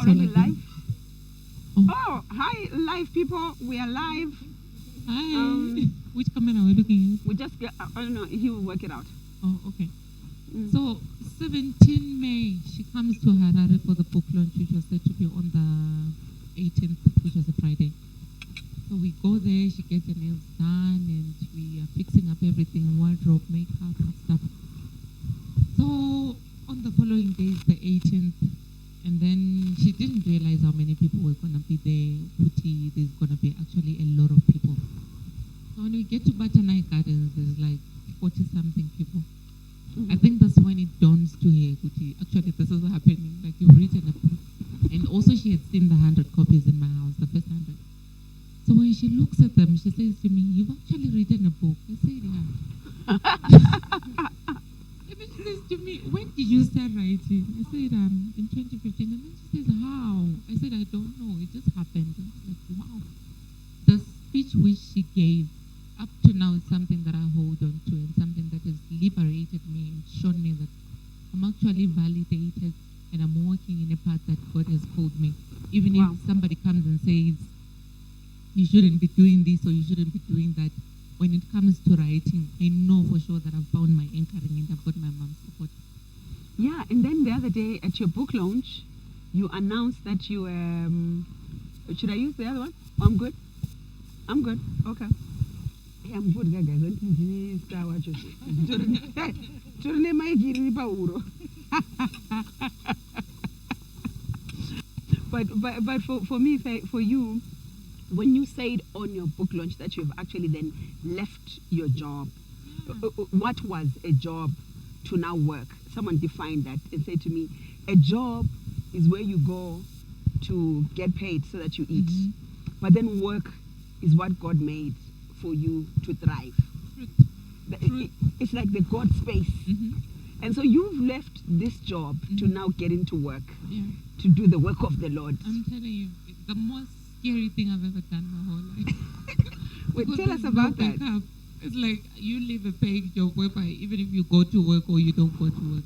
already live? Oh. Oh, hi, live people. We are live. Hi. Which camera are we looking We just get, I don't know, he will work it out. at? Oh, okay. So, 17 May, she comes to Harare for the book launch, which was said to be on the 18th, which was a Friday. So we go there, she gets her nails done, and we are fixing up everything, wardrobe, makeup, and stuff. So on the following day is the 18th, and then she didn't realize how many people were going to be there. Uti, there's going to be actually a lot of people. So when we get to Batanai Gardens, there's like 40-something people. I think that's when it dawns to her, Uti, actually this is happening, like you've written a book. And also she had seen the 100 copies in my house, the first 100. So when she looks at them, she says to me, "You've actually written a book." I said, "Yeah." And then she says to me, "When did you start writing?" I said, "In 2015." And then she says, "How?" I said, "I don't know. It just happened." And I was like, wow. The speech which she gave up to now is something that I hold on to and something that has liberated me and shown me that I'm actually validated and I'm walking in a path that God has called me. Even if somebody comes and says, "You shouldn't be doing this or you shouldn't be doing that," when it comes to writing, I know for sure that I've found my anchoring and I've got my mom's support. Yeah, and then the other day at your book launch, you announced that you, should I use the other one? Oh, I'm good? I'm good. Okay. Yeah, I'm good, guys. Don't you start watching? But for me, for you, when you said on your book launch that you've actually then left your job, what was a job to now work? Someone defined that and said to me, a job is where you go to get paid so that you eat. But then work is what God made for you to thrive. It's like the God space. And so you've left this job to now get into work, to do the work of the Lord. I'm telling you, it's the most scary thing I've ever done my whole life. Wait, Because tell us there's about no that. backup. It's like you leave a paying job whereby even if you go to work or you don't go to work,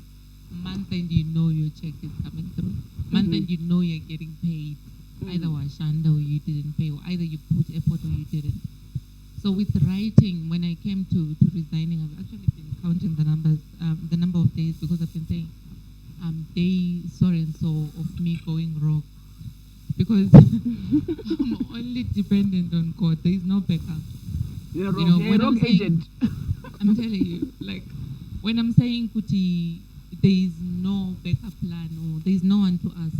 month end you know your check is coming through. Month end you know you're getting paid. Either Washanda or you didn't pay, or either you put effort or you didn't. So with writing, when I came to resigning, I've actually been counting the numbers, the number of days, because I've been saying day so and so of me going wrong. Because I'm only dependent on God. There is no backup. You're You wrong. know, You're when a I'm wrong saying- agent. I'm telling you, like, when I'm saying, Kuti, there is no backup plan or there is no one to ask,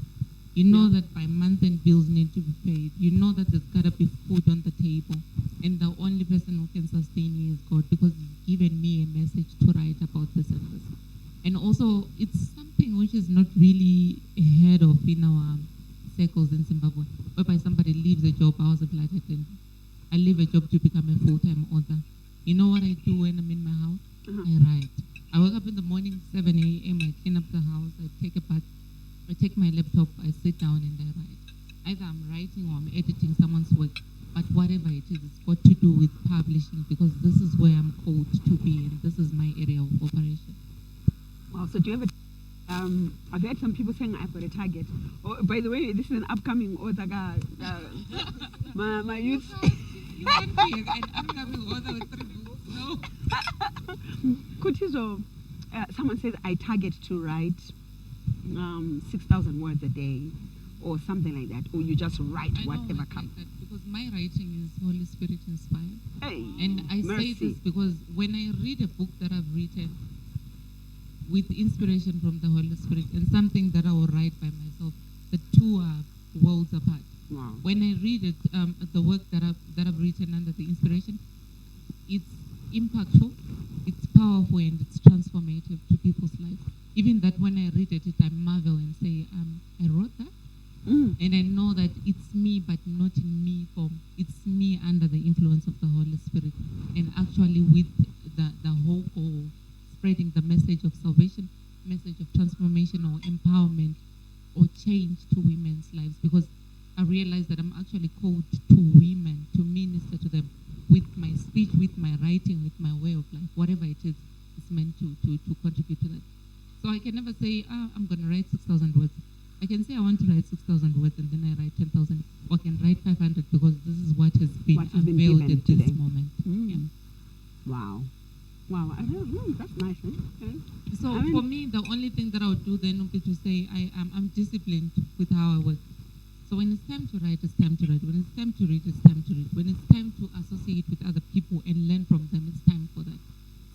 you know that by month end bills need to be paid. You know that there's got to be food on the table. And the only person who can sustain me is God, because He's given me a message to write about this and this. And also, it's something which is not really heard of in our circles in Zimbabwe, whereby somebody leaves a job. I was a flight attendant. I leave a job to become a full-time author. You know what I do when I'm in my house? I write. I wake up in the morning, 7 a.m., I clean up the house, I take a bath, I take my laptop, I sit down and I write. Either I'm writing or I'm editing someone's work, but whatever it is, it's got to do with publishing, because this is where I'm called to be and this is my area of operation. Wow, so do you have a I've heard some people saying I've got a target. Oh, by the way, this is an upcoming author. My youth. You won't be an upcoming author with 3 books, no? Kutizo, someone says I target to write 6,000 words a day or something like that, or you just write I know whatever it's comes. like that because my writing is Holy Spirit inspired. Hey, And I say mercy. this because when I read a book that I've written with inspiration from the Holy Spirit and something that I will write by myself, the two are worlds apart. Wow. When I read it, the work that I've written under the inspiration, it's impactful, it's powerful, and it's transformative to people's lives. Even that when I read it, I marvel and say, I wrote that, and I know that it's me, but not in me form. It's me under the influence of the Holy Spirit, and actually with the whole goal, spreading the message of salvation, message of transformation or empowerment or change to women's lives, because I realize that I'm actually called to women to minister to them with my speech, with my writing, with my way of life, whatever it is, it's meant to contribute to that. So I can never say, I'm going to write 6,000 words. I can say I want to write 6,000 words and then I write 10,000, or I can write 500 because this is what has been What has been availed given at this today. moment. Mm. Yeah. Wow. Wow. I don't know. That's nice. Okay. So I mean- for me, the only thing that I would do then would be to say I'm disciplined with how I work. So when it's time to write, it's time to write. When it's time to read, it's time to read. When it's time to associate with other people and learn from them, it's time for that.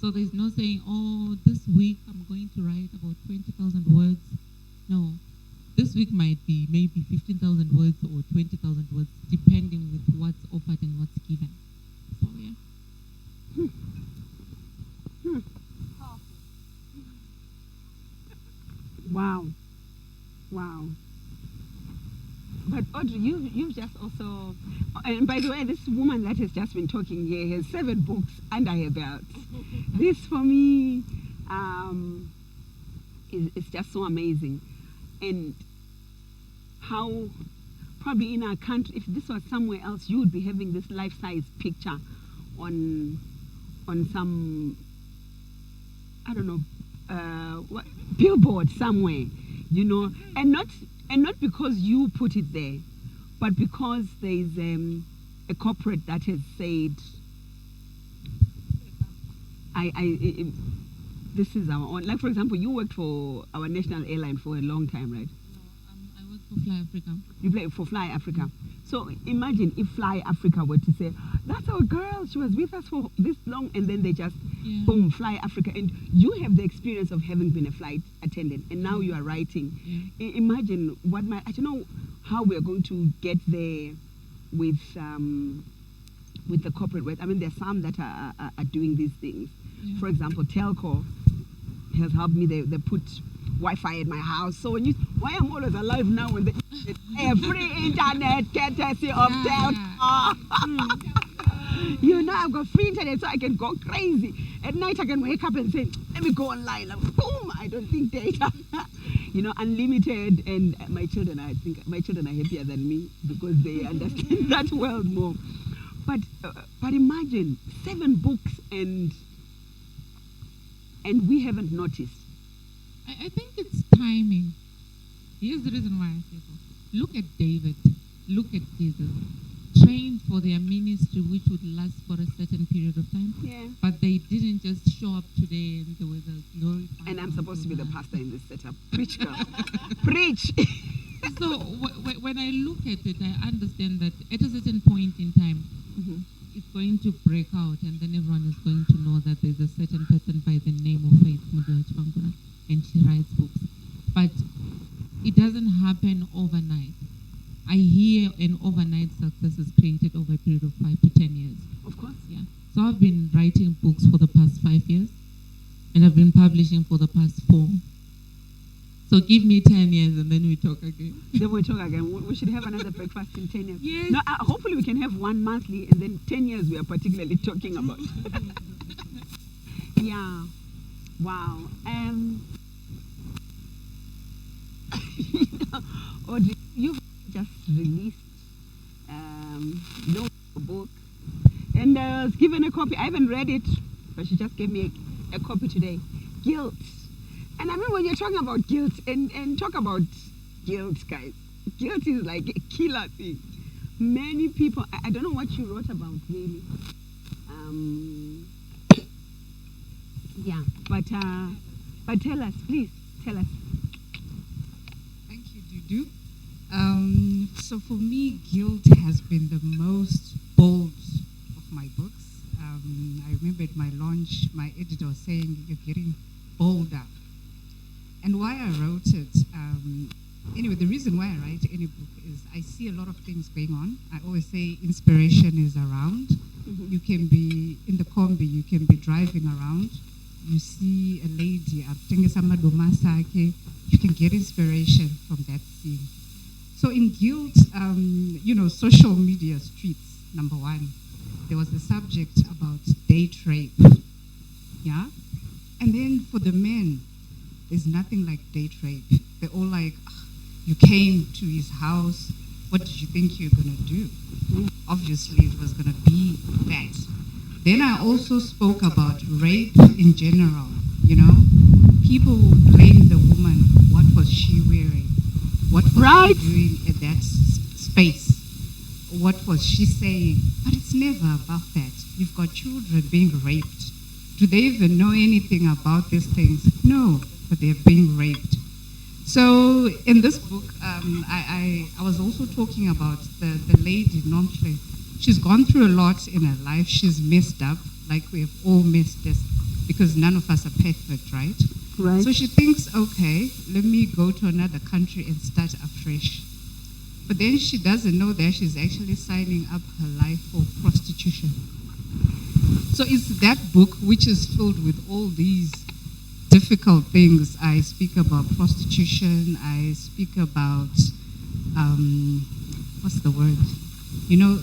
So there's no saying, oh, this week I'm going to write about 20,000 words. No. This week might be maybe 15,000 words or 20,000 words, depending with what's offered and what's given. So yeah. Wow. Wow. But Audrey, you've just also, and by the way, this woman that has just been talking here has 7 books under her belt. This for me is just so amazing. And how probably in our country, if this was somewhere else, you would be having this life-size picture on some, I don't know, what, billboard somewhere, you know, and not because you put it there, but because there is a corporate that has said, this is our own. Like for example, you worked for our national airline for a long time, right? No, I work for Fly Africa. You play for Fly Africa. So imagine if Fly Africa were to say, that's our girl, she was with us for this long, and then they just, Yeah. boom, Fly Africa. And you have the experience of having been a flight attendant, and now you are writing. Yeah. Imagine what I don't know how we're going to get there with the corporate world. I mean, there's some that are doing these things. Yeah. For example, Telco has helped me. They put Wi-Fi at my house. So when why I'm always alive now when they free internet courtesy of Telco. You know, I've got free internet, so I can go crazy. At night, I can wake up and say, let me go online. Like, boom, I don't think data. You know, unlimited. And my children, I think my children are happier than me because they understand that world more. But imagine 7 books and we haven't noticed. I think it's timing. Here's the reason why I say so. Look at David. Look at Jesus. Trained for their ministry, which would last for a certain period of time. Yeah. But they didn't just show up today and there was a glorified. And I'm supposed to be the God. pastor in this setup. Preach, girl. Preach. So when I look at it, I understand that at a certain point in time, Mhm. it's going to break out, and then everyone is going to know that there's a certain person by the name of Faith Mudia Chibangura, and she writes books. But it doesn't happen overnight. I hear an overnight success is created over a period of 5 to 10 years. Of course. Yeah. So I've been writing books for the past 5 years, and I've been publishing for the past 4. So give me 10 years and then we talk again. Then we'll talk again. We should have another breakfast in 10 years. Yes. No, hopefully we can have one monthly, and then 10 years we are particularly talking about. Yeah. Wow. Audrey, you've just released your book, and I was given a copy. I haven't read it, but she just gave me a copy today. Guilt. And I remember when you're talking about guilt, and talk about guilt, guys. Guilt is like a killer thing. Many people, I don't know what you wrote about really. Yeah, but tell us, please, tell us. Thank you, Dudu. So for me, guilt has been the most bold of my books. I remember at my launch, my editor was saying, you're getting bolder. And why I wrote it, anyway, the reason why I write any book is I see a lot of things going on. I always say inspiration is around. Mhm. You can be in the combi, you can be driving around. You see a lady, you can get inspiration from that scene. So in guilt, social media streets, number 1, there was a subject about date rape. Yeah? And then for the men, there's nothing like date rape. They're all like, you came to his house, what did you think you were going to do? Obviously, it was going to be that. Then I also spoke about rape in general, you know. People will blame the woman. What was she wearing? What was Right. she doing at that space? What was she saying? But it's never about that. You've got children being raped. Do they even know anything about these things? No, but they're being raped. So in this book, I was also talking about the lady, Nomhle. She's gone through a lot in her life. She's messed up, like we have all messed up, because none of us are perfect, right? Right. So she thinks, okay, let me go to another country and start afresh. But then she doesn't know that she's actually signing up her life for prostitution. So it's that book which is filled with all these difficult things. I speak about prostitution. I speak about, what's the word? You know,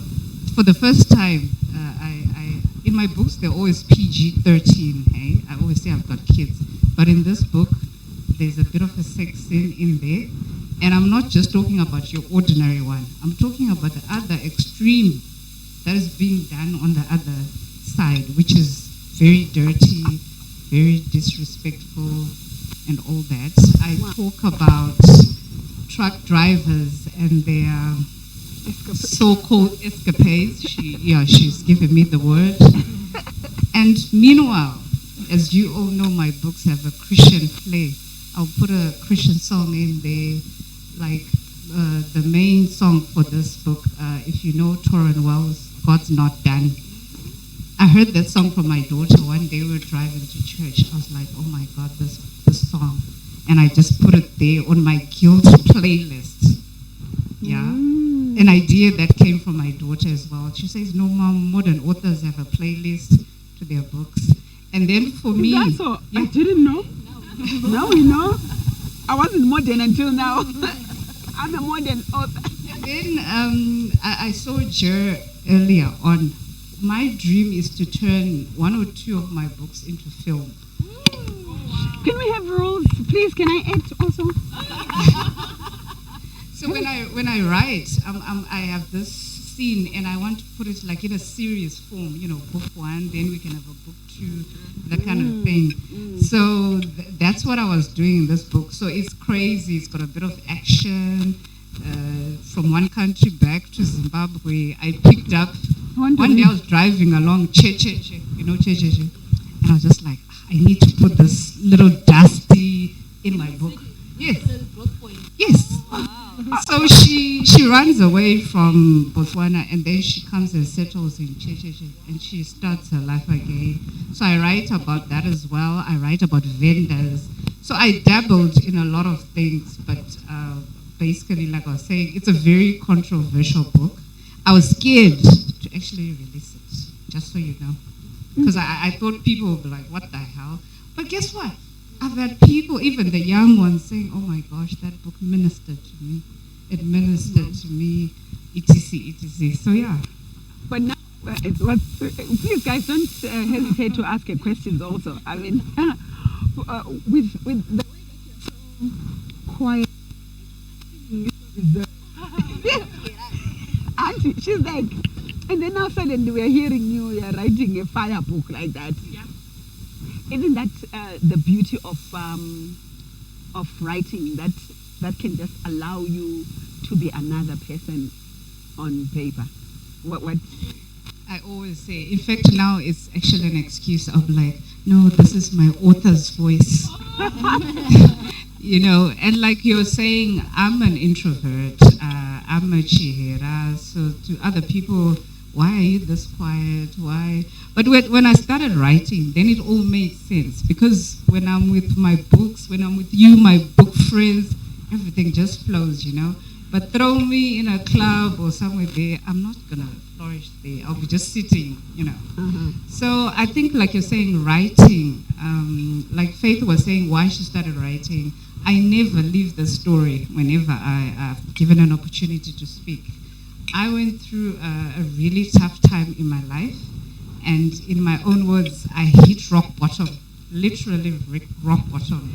for the first time, in my books, they're always PG-13, hey? I always say I've got kids. But in this book, there's a bit of a sex scene in there. And I'm not just talking about your ordinary one. I'm talking about the other extreme that is being done on the other side, which is very dirty, very disrespectful, and all that. I talk about truck drivers and their so-called escapades. She's given me the word. And meanwhile, as you all know, my books have a Christian flair. I'll put a Christian song in there, like the main song for this book. If you know Torrin Wells, God's Not Done. I heard that song from my daughter one day. We were driving to church. I was like, oh my God, this song. And I just put it there on my guilt playlist. Yeah. An idea that came from my daughter as well. She says, no, Mom, modern authors have a playlist to their books. And then for me... That's all. I didn't know. Now we know. I wasn't modern until now. I'm a modern author. Then I saw Jer earlier on. My dream is to turn one or two of my books into film. Can we have rules? Please, can I act also? So when I write, I have this scene and I want to put it like in a serious form, you know, book one, then we can have a book two, that kind of thing. So that's what I was doing in this book. So it's crazy. It's got a bit of action. From one country back to Zimbabwe, I picked up, one day I was driving along Checheche, you know Checheche? And I was just like, I need to put this little dusty in my book. Yes. Yes. So she runs away from Botswana and then she comes and settles in Checheche and she starts her life again. So I write about that as well. I write about vendors. So I dabbled in a lot of things, but basically, like I was saying, it's a very controversial book. I was scared to actually release it, just so you know. Because I thought people would be like, what the hell? But guess what? I've had people, even the young ones, saying, oh my gosh, that book ministered to me. It ministered to me, etc., etc. So yeah. But now, please guys, don't hesitate to ask questions also. I mean, with the way that you're so quiet, Auntie, she's like, and then now suddenly we're hearing you're writing a fire book like that. Yeah. Isn't that the beauty of writing, that can just allow you to be another person on paper? What? I always say, in fact, now it's actually an excuse of like, no, this is my author's voice. You know, and like you're saying, I'm an introvert, I'm a chihera, so to other people, why are you this quiet, why? But when I started writing, then it all made sense, because when I'm with my books, when I'm with you, my book friends, everything just flows, you know. But throw me in a club or somewhere there, I'm not going to flourish there. I'll be just sitting, you know. So I think, like you're saying, writing, like Faith was saying why she started writing, I never leave the story whenever I've given an opportunity to speak. I went through a really tough time in my life, and in my own words, I hit rock bottom, literally rock bottom.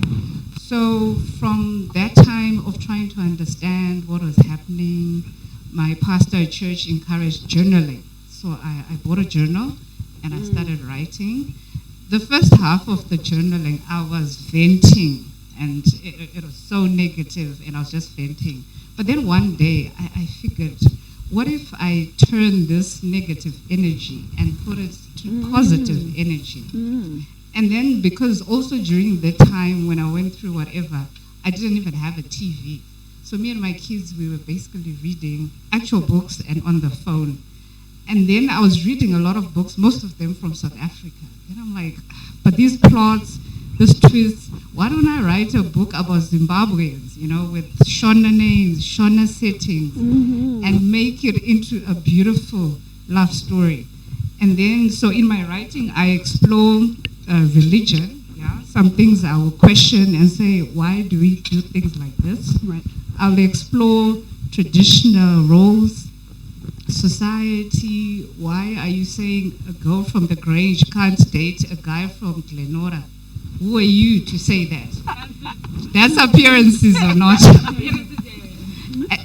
So from that time of trying to understand what was happening, my pastor at church encouraged journaling. So I bought a journal and I started writing. The first half of the journaling, I was venting and it was so negative, and I was just venting. But then one day, I figured, what if I turn this negative energy and put it to positive energy? And then, because also during the time when I went through whatever, I didn't even have a TV. So me and my kids, we were basically reading actual books and on the phone. And then I was reading a lot of books, most of them from South Africa. And I'm like, but these plots, these twists, why don't I write a book about Zimbabweans, with Shona names, Shona settings, and make it into a beautiful love story. And then, so in my writing, I explore religion. Some things I will question and say, why do we do things like this? Right. I'll explore traditional roles, society. Why are you saying a girl from the Grange can't date a guy from Glenora? Who are you to say that? That's appearances or not?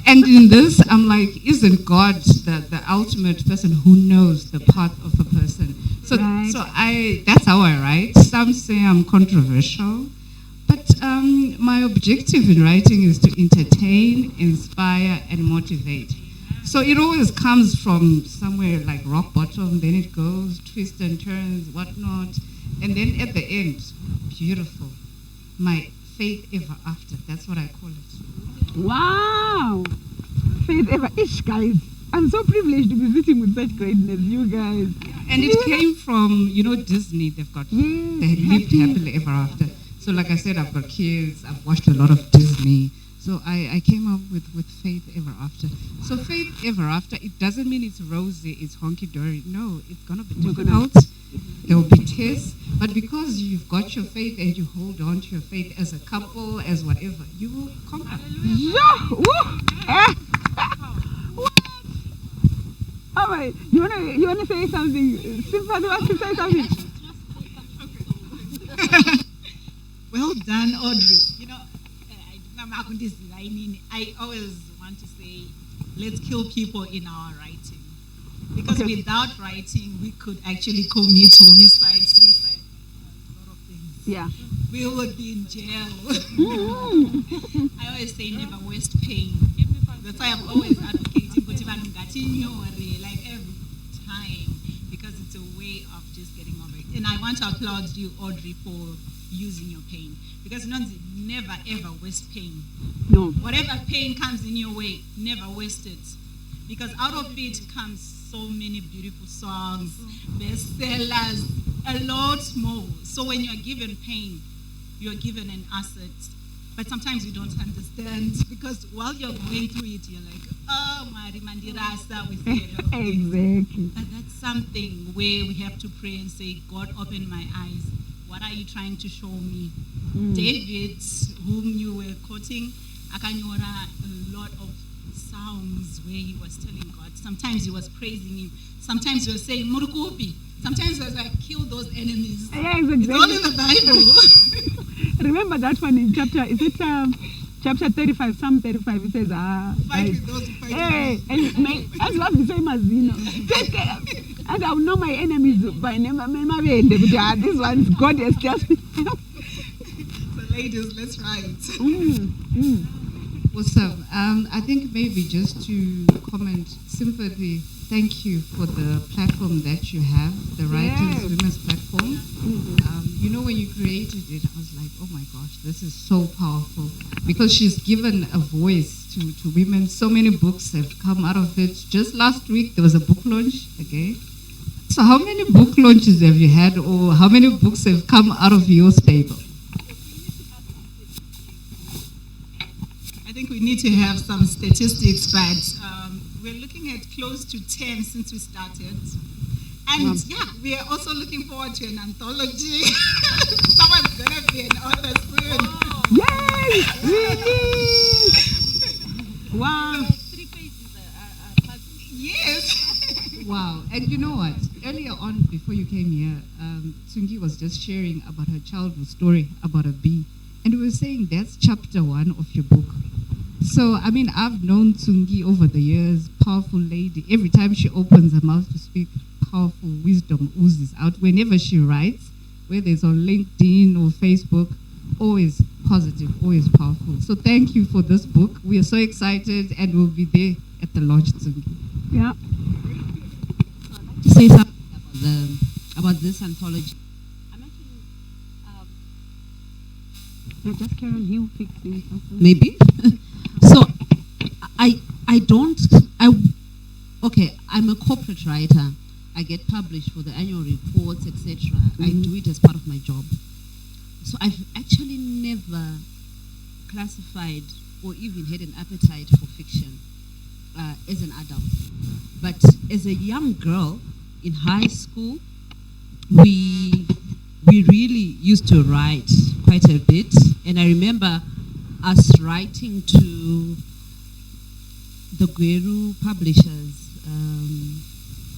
And in this, I'm like, isn't God the ultimate person who knows the path of a person? So, right. That's how I write. Some say I'm controversial, but my objective in writing is to entertain, inspire, and motivate. So it always comes from somewhere like rock bottom, then it goes, twists and turns, whatnot, and then at the end, beautiful. My faith ever after, that's what I call it. Wow! Faith ever. Ish, guys. I'm so privileged to be sitting with such greatness, you guys. And it came from, Disney. They've got, they lived happily ever after. So like I said, I've got kids. I've watched a lot of Disney. So I came up with Faith Ever After. So Faith Ever After, it doesn't mean it's rosy, it's honky-dory. No, it's going to be difficult. There will be tests. But because you've got your faith and you hold on to your faith as a couple, as whatever, you will conquer. All right, you wanna say something? Sympathy wants to say something. Well done, Audrey. I always want to say, let's kill people in our writing. Because without writing, we could actually commit homicide, suicide, a lot of things. Yeah. We would be in jail. I always say never waste pain. That's why I'm always advocating like every time, because it's a way of just getting over it. And I want to applaud you, Audrey, for using your pain. Because never ever waste pain. No. Whatever pain comes in your way, never waste it. Because out of it comes so many beautiful songs, bestsellers, a lot more. So when you're given pain, you're given an asset. But sometimes you don't understand, because while you're going through it, you're like, oh, Mari Mandirasa, we say a lot of things. Exactly. But that's something where we have to pray and say, God, open my eyes. What are you trying to show me? David, whom you were quoting, Akanyora, a lot of psalms where he was telling God. Sometimes he was praising him. Sometimes he was saying, Murukupi. Sometimes he was like, kill those enemies. Yeah, exactly. It's all in the Bible. Remember that one in chapter 35, Psalm 35, it says, fight with those who fight with and I love the same as, take care. And I will know my enemies by name. This one, God has just... So ladies, let's write. Awesome. I think maybe just to comment, Sympathy, thank you for the platform that you have, the Writers Women's Platform. When you created it, I was like, oh my gosh, this is so powerful, because she's given a voice to women. So many books have come out of it. Just last week, there was a book launch again. So how many book launches have you had, or how many books have come out of your stable? I think we need to have some statistics, but we're looking at close to 10 since we started. And we are also looking forward to an anthology. Someone's going to be an author soon. Yay! Really? Wow. 3 pages are puzzles. Yes. Wow. And you know what? Earlier on, before you came here, Tsungi was just sharing about her childhood story about a bee. And we were saying that's chapter 1 of your book. So, I've known Tsungi over the years, powerful lady. Every time she opens her mouth to speak, powerful wisdom oozes out. Whenever she writes, whether it's on LinkedIn or Facebook, always positive, always powerful. So thank you for this book. We are so excited and we'll be there at the launch soon. Yeah. To say something about this anthology. I'm actually Yeah, just carry on. He'll fix it. maybe. So I don't okay, I'm a corporate writer. I get published for the annual reports, etc. I do it as part of my job. So I've actually never classified or even had an appetite for fiction as an adult. But as a young girl in high school, we really used to write quite a bit. And I remember us writing to the Gweru publishers,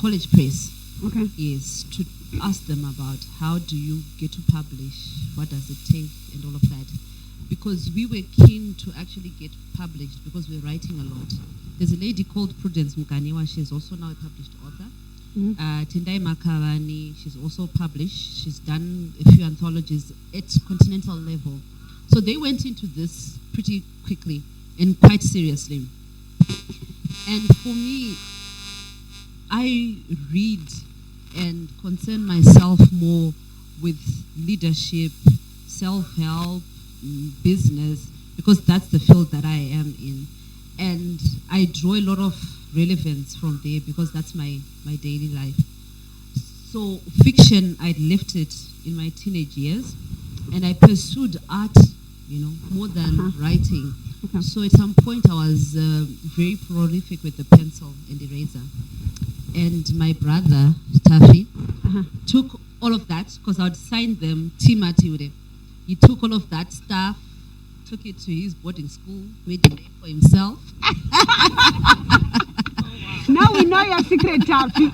College Press. Okay. Yes, to ask them about how do you get to publish, what does it take, and all of that. Because we were keen to actually get published because we were writing a lot. There's a lady called Prudence Muganiwa, she's also now a published author. Tendai Makavani, she's also published. She's done a few anthologies at continental level. So they went into this pretty quickly and quite seriously. And for me, I read and concern myself more with leadership, self-help, business, because that's the field that I am in. And I draw a lot of relevance from there because that's my daily life. So fiction, I left it in my teenage years, and I pursued art, more than writing. So at some point I was very prolific with the pencil and eraser. And my brother, Taffy, took all of that, because I would sign them, Timati. He took all of that stuff, took it to his boarding school, made a name for himself. Now we know your secret, Taffy.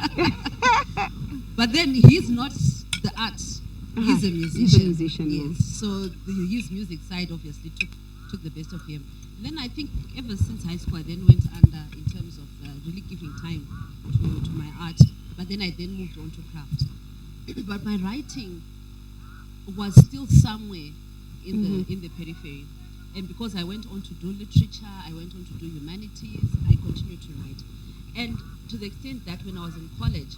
But then he's not the art. He's a musician. He's a musician, yes. So his music side obviously took the best of him. And then I think ever since high school, I then went under in terms of really giving time to my art. But then I then moved on to craft. But my writing was still somewhere in the periphery. And because I went on to do literature, I went on to do humanities, I continued to write. And to the extent that when I was in college,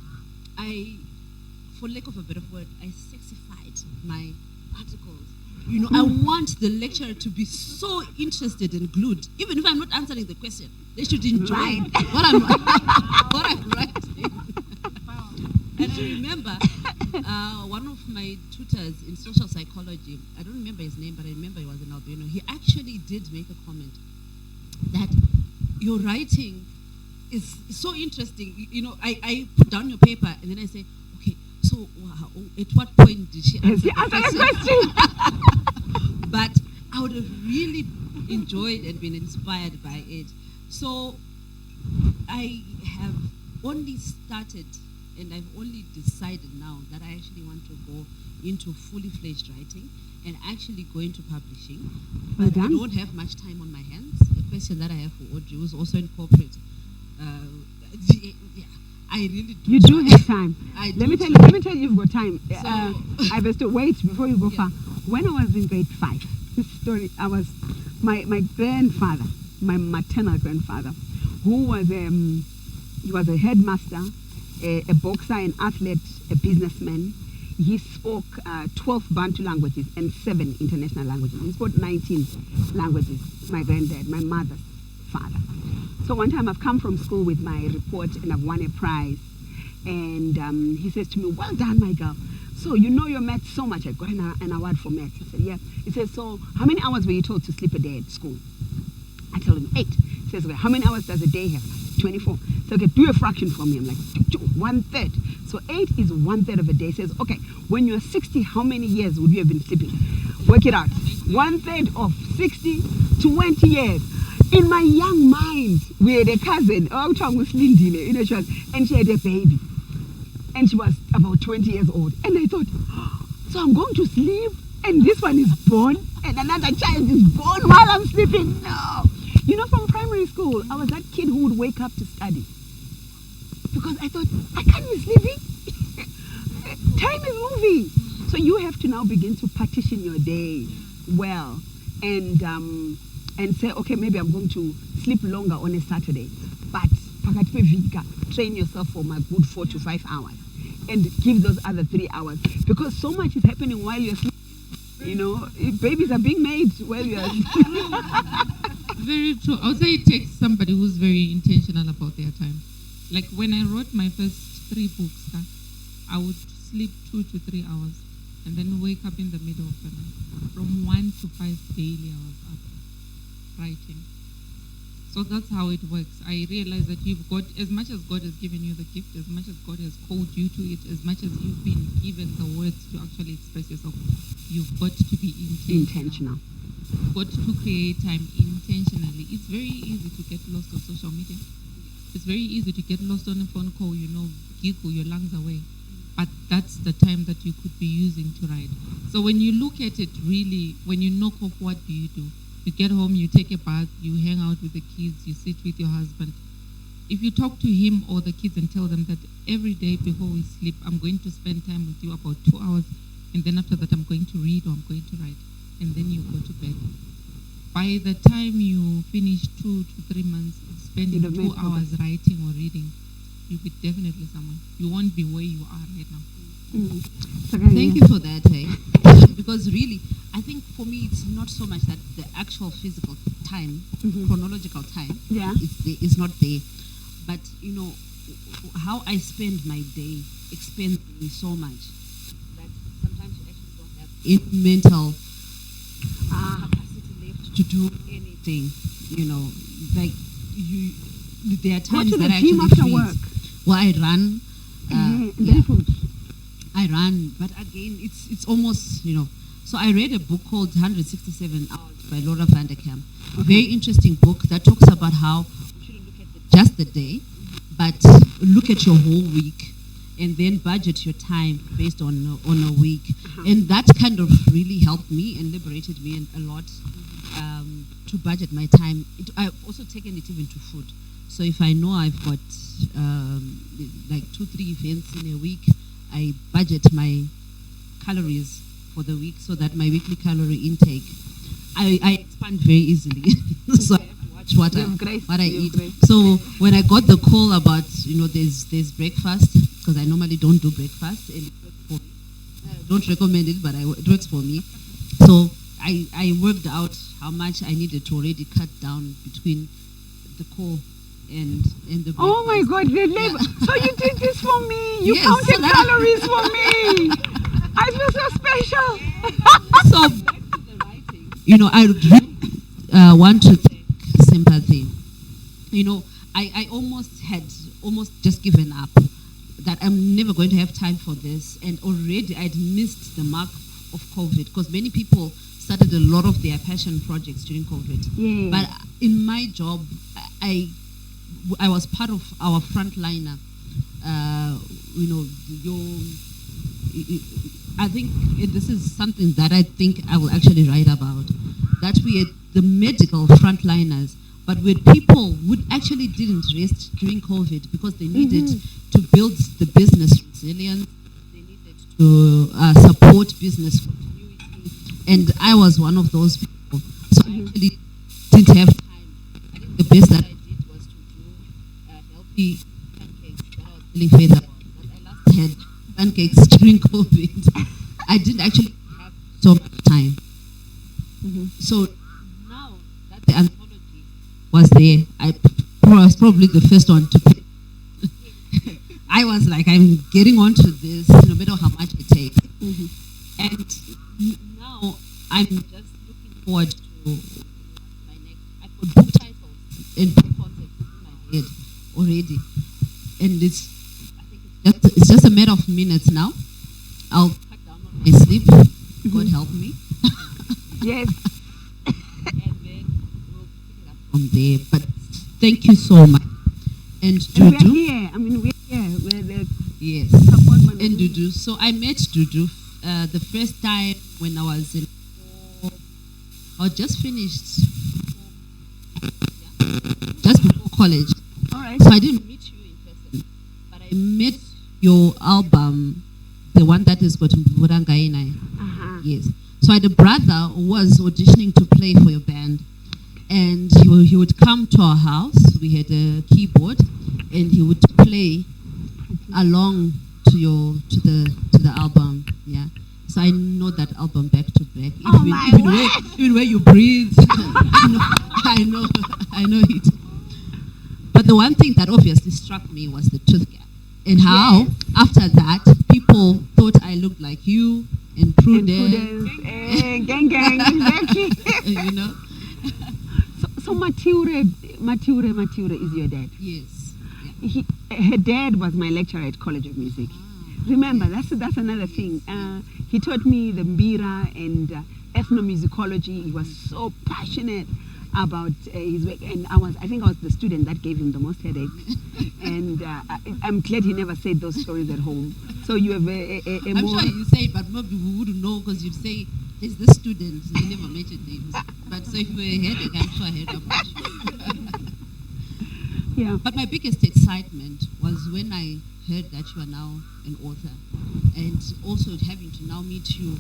for lack of a better word, I sexified my articles. I want the lecturer to be so interested and glued. Even if I'm not answering the question, they should enjoy what I'm writing. And I remember one of my tutors in social psychology, I don't remember his name, but I remember he was an Albino. He actually did make a comment that your writing is so interesting. I put down your paper and then I say, okay, so at what point did she answer the question? But I would have really enjoyed and been inspired by it. So I have only started, and I've only decided now that I actually want to go into fully fledged writing and actually go into publishing. But I don't have much time on my hands. A question that I have for Audrey, who's also in corporate. I really do. You do have time. Let me tell you, you've got time. So, I was to wait before you go far. When I was in grade 5, this story, my grandfather, my maternal grandfather, who was he was a headmaster, a boxer, an athlete, a businessman. He spoke 12 Bantu languages and 7 international languages. He spoke 19 languages. My granddad, my mother's father. So one time I've come from school with my report and I've won a prize. And he says to me, well done, my girl. So you know your maths so much. I got an award for maths. I said, yeah. He says, so how many hours were you told to sleep a day at school? I told him 8. He says, okay, how many hours does a day have? 24. So okay, do a fraction for me. I'm like, 1/3. So 8 is 1/3 of a day. He says, okay, when you're 60, how many years would you have been sleeping? Work it out. 1/3 of 60, 20 years. In my young mind, we had a cousin, and she had a baby. And she was about 20 years old. And I thought, so I'm going to sleep, and this one is born, and another child is born while I'm sleeping? No. From primary school, I was that kid who would wake up to study. Because I thought, I can't be sleeping. Time is moving. So you have to now begin to partition your day well and say, okay, maybe I'm going to sleep longer on a Saturday, but phakathi kwevika, train yourself for my good 4 to 5 hours and give those other 3 hours, because so much is happening while you're sleeping. You know, babies are being made while you're Very true. I would say it takes somebody who's very intentional about their time. Like when I wrote my first 3 books, I would sleep 2 to 3 hours and then wake up in the middle of the night. From 1 to 5 daily, I was up writing. So that's how it works. I realize that you've got, as much as God has given you the gift, as much as God has called you to it, as much as you've been given the words to actually express yourself, you've got to be intentional. You've got to create time intentionally. It's very easy to get lost on social media. It's very easy to get lost on a phone call, giggle your lungs away. But that's the time that you could be using to write. So when you look at it really, when you knock off, what do? You get home, you take a bath, you hang out with the kids, you sit with your husband. If you talk to him or the kids and tell them that every day before we sleep, I'm going to spend time with you about 2 hours, and then after that I'm going to read or I'm going to write, and then you go to bed. By the time you finish 2 to 3 months of spending 2 hours writing or reading, you'll be definitely someone. You won't be where you are right now. Thank you for that, hey? Because really, I think for me, it's not so much that the actual physical time, chronological time, is not there. But, how I spend my day expands me so much that sometimes you actually don't have any mental capacity left to do anything, like there are times that I actually after work? Well, I run. I run, but again, it's almost, So I read a book called 167 Hours by Laura Vanderkam. A very interesting book that talks about how you shouldn't look at just the day, but look at your whole week and then budget your time based on a week. And that kind of really helped me and liberated me a lot to budget my time. I've also taken it even to food. So if I know I've got like 2-3 events in a week, I budget my calories for the week so that my weekly calorie intake, I expand very easily. So I have to watch what I eat. So when I got the call about, there's breakfast, because I normally don't do breakfast, and it works for me. I don't recommend it, but it works for me. So I worked out how much I needed to already cut down between the call and the breakfast. Oh my God, so you did this for me. You counted calories for me. I feel so special. So back to the writing. I really want to thank Sympathy. I almost had just given up that I'm never going to have time for this, and already I'd missed the mark of COVID, because many people started a lot of their passion projects during COVID. Yeah. But in my job, I was part of our frontliner. I think this is something that I think I will actually write about. That we had the medical frontliners, but we had people who actually didn't rest during COVID because they needed to build the business resilience. They needed to support business continuity, and I was one of those people. So I actually didn't have time. I think the best that I did was to do healthy pancakes that I was really fed about. But I last had pancakes during COVID. I didn't actually have so much time. So now that the anthology was there, I was probably the first one to pick. I was like, I'm getting onto this no matter how much it takes. And now I'm just looking forward to my next. I've got book titles and book concepts in my head already. And it's just a matter of minutes now. I'll cut down on my sleep. God help me. Yes. And then we'll pick it up from there. But thank you so much. And we're Dudu. here. We're here. We're the Yes. support one. And Dudu. So I met Dudu the first time when I was in. I just finished. Just before college. All right. So I didn't meet you in person, but I met your album, the one that is got Murangainai. Uh-huh. Yes. So I had a brother who was auditioning to play for your band, and he would come to our house. We had a keyboard, and he would play along to the album. Yeah. So I know that album back to back. Even where you breathe, I know it. But the one thing that obviously struck me was the tooth gap, and how after that people thought I looked like you and Prudence. Gang, exactly. You know. So Mature is your dad. Yes. Yeah. Her dad was my lecturer at College of Music. Remember, that's another thing. He taught me the mbira and ethnomusicology. He was so passionate about his work, and I think I was the student that gave him the most headache. And I'm glad he never said those stories at home. So you have I'm more. sure you say it, but maybe we wouldn't know because you'd say there's this student. He never mentioned names. But so if you were a headache, I'm sure I heard about you. Yeah. But my biggest excitement was when I heard that you are now an author, and also having to now meet you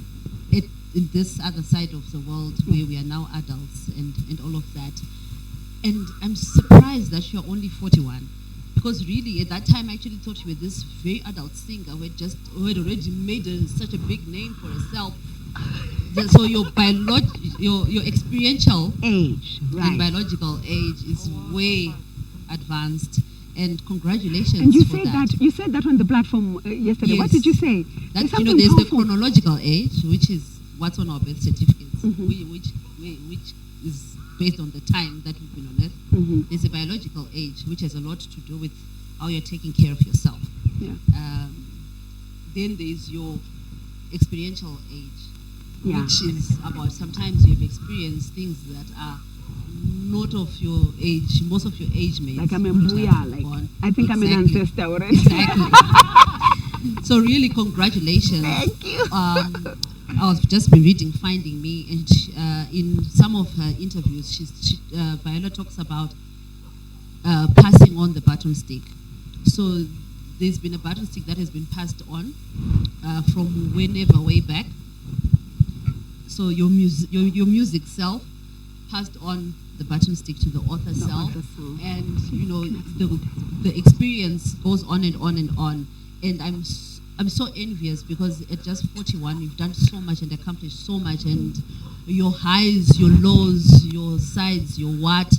in this other side of the world where we are now adults and all of that. And I'm surprised that you're only 41, because really at that time I actually thought you were this very adult singer who had already made such a big name for herself. So your experiential Age, right. and biological age is way advanced, and congratulations And you for said that. you said that on the platform yesterday. What Yes. did you say? That, something there's the powerful. chronological age, which is what's on our birth certificates, Mhm. which is based on the time that we've been on earth. Mhm. There's a biological age, which has a lot to do with how you're taking care of yourself. Yeah. Then there's your experiential age, Yeah. which is about sometimes you've experienced things that are not of your age. Most of your age mates. Like I'm a would mbuya, have like gone. I think I'm an Exactly. ancestor already. Exactly. So really, congratulations. Thank you. I was just been reading Finding Me, and in some of her interviews, Viola talks about passing on the baton stick. So there's been a baton stick that has been passed on from whenever way back. So your music self passed on the baton stick to the author self, author self. and the experience goes on and on and on. And I'm so envious, because at just 41 you've done so much and accomplished so much, and your highs, your lows, your sides, your what,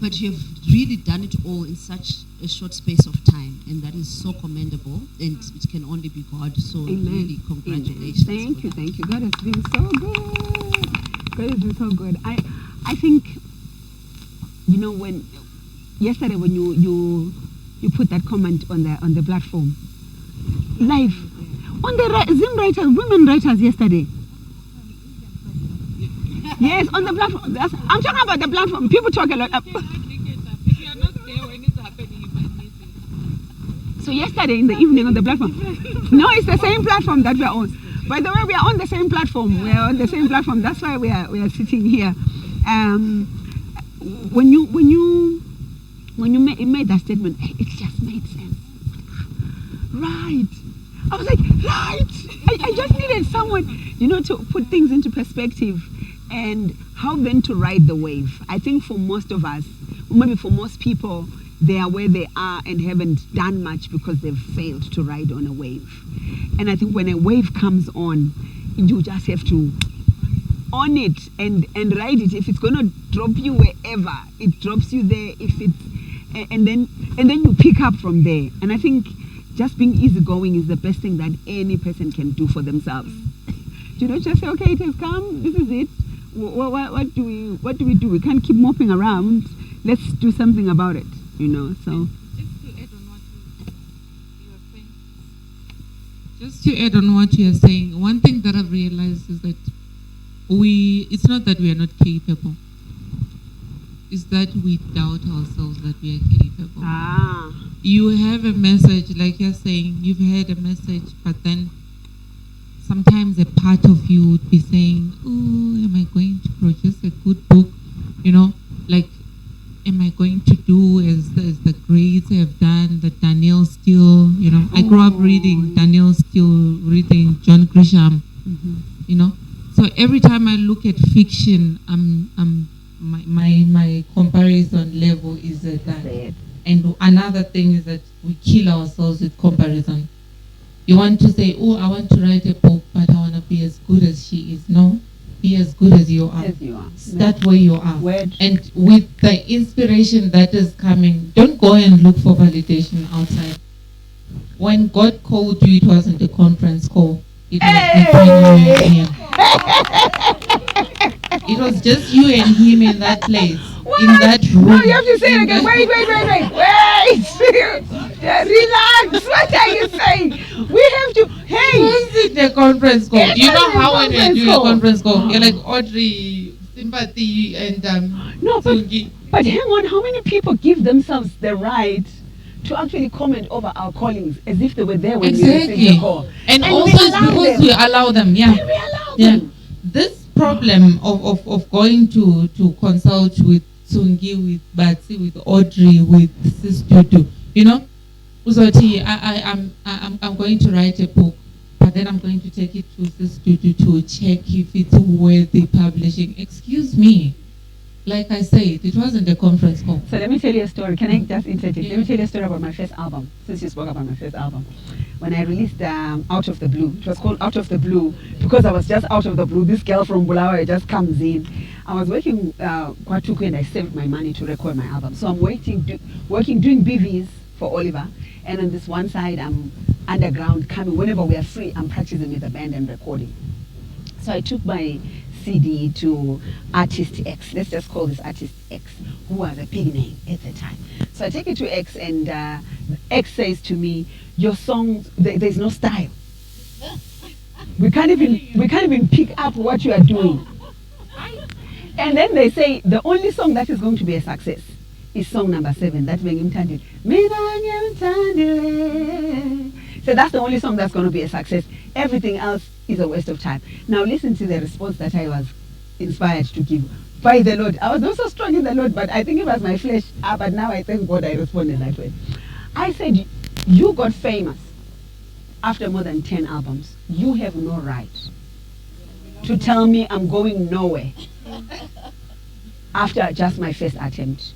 but you've really done it all in such a short space of time, and that is so commendable, and it can only be God. So Amen. really congratulations. Thank for you, that. thank you. God has been so good. God has been so good. I think, when yesterday when you put that comment on the platform, live on the Zim writers, women writers yesterday. Yes, on the platform. I'm talking about the platform. People talk a lot. If you are not there when it's happening, you might miss it. So yesterday in the evening on the platform. No, it's the same platform that we are on. By the way, we are on the same platform. We are on the same platform. That's why we are sitting here. When you made that statement, it just made sense. Right. I was like, right. I just needed someone, to put things into perspective, and how then to ride the wave. I think for most of us, maybe for most people, they are where they are and haven't done much because they've failed to ride on a wave. And I think when a wave comes on, you just have to on it and ride it. If it's going to drop you wherever, it drops you there. If it's and then you pick up from there. And I think just being easygoing is the best thing that any person can do for themselves. Just say, okay, it has come. This is it. What do we do? We can't keep moping around. Let's do something about it. So. Just to add on what you are saying. Just to add on what you are saying, one thing that I've realized is that it's not that we are not capable. It's that we doubt ourselves that we are capable. You have a message, like you're saying, you've had a message, but then sometimes a part of you would be saying, oh, am I going to produce a good book? Am I going to do as the greats have done, the Danielle Steele, I grew up reading Danielle Steele, reading John Grisham. Mm-hmm. every time I look at fiction, my comparison level is at that. Sad. And another thing is that we kill ourselves with comparison. You want to say, oh, I want to write a book, but I want to be as good as she is. No, be as good as you are. As you are. Start where you are. Word. And with the inspiration that is coming, don't go and look for validation outside. When God called you, it wasn't a conference call. It was between you and Him. It was just you and Him in that place, in that room. No, you have to say it again. Wait. Yeah, relax. What are you saying? We have to. Hey. Was it the conference call? It You know was a how when you conference do a call. conference call, you're like Audrey, Sympathy, and No, but Tungi. hang on. How many people give themselves the right to actually comment over our callings as if they were there when we received the Exactly. call? And we also it's allow because them. we allow them. Yeah. And we allow Yeah. them. This problem of going to consult with Tsungi, with Batsi, with Audrey, with Sis Tutu, you know, Uzoti, I'm going to write a book, but then I'm going to take it to Sis Tutu to check if it's worthy publishing. Excuse me. Like I said, it wasn't a conference call. So let me tell you a story. Can I just interject? Yeah. Let me tell you a story about my first album, since you spoke about my first album. When I released Out of the Blue, it was called Out of the Blue because I was just out of the blue. This girl from Bulawayo just comes in. I was working Kwatuku and I saved my money to record my album. So I'm working doing BVs for Oliver. And on this one side, I'm underground coming. Whenever we are free, I'm practicing with the band and recording. So I took my CD to Artist X. Let's just call this Artist X, who was a big name at the time. So I take it to X, and X says to me, "Your song, there's no style. We can't even pick up what you are doing." And then they say the only song that is going to be a success is song number 7. That's Bengimtandile. So that's the only song that's going to be a success. Everything else is a waste of time. Now listen to the response that I was inspired to give. By the Lord. I was not so strong in the Lord, but I think it was my flesh. But now I thank God I responded that way. I said, you got famous after more than 10 albums. You have no right to tell me I'm going nowhere after just my first attempt.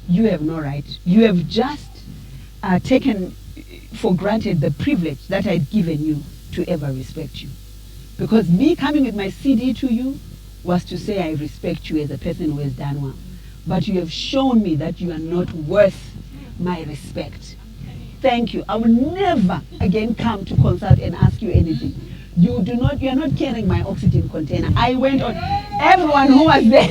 You have no right. You have just taken for granted the privilege that I'd given you to ever respect you. Because me coming with my CD to you was to say I respect you as a person who has done well. But you have shown me that you are not worth my respect. Thank you. I will never again come to consult and ask you anything. You are not carrying my oxygen container. I went on, everyone who was there.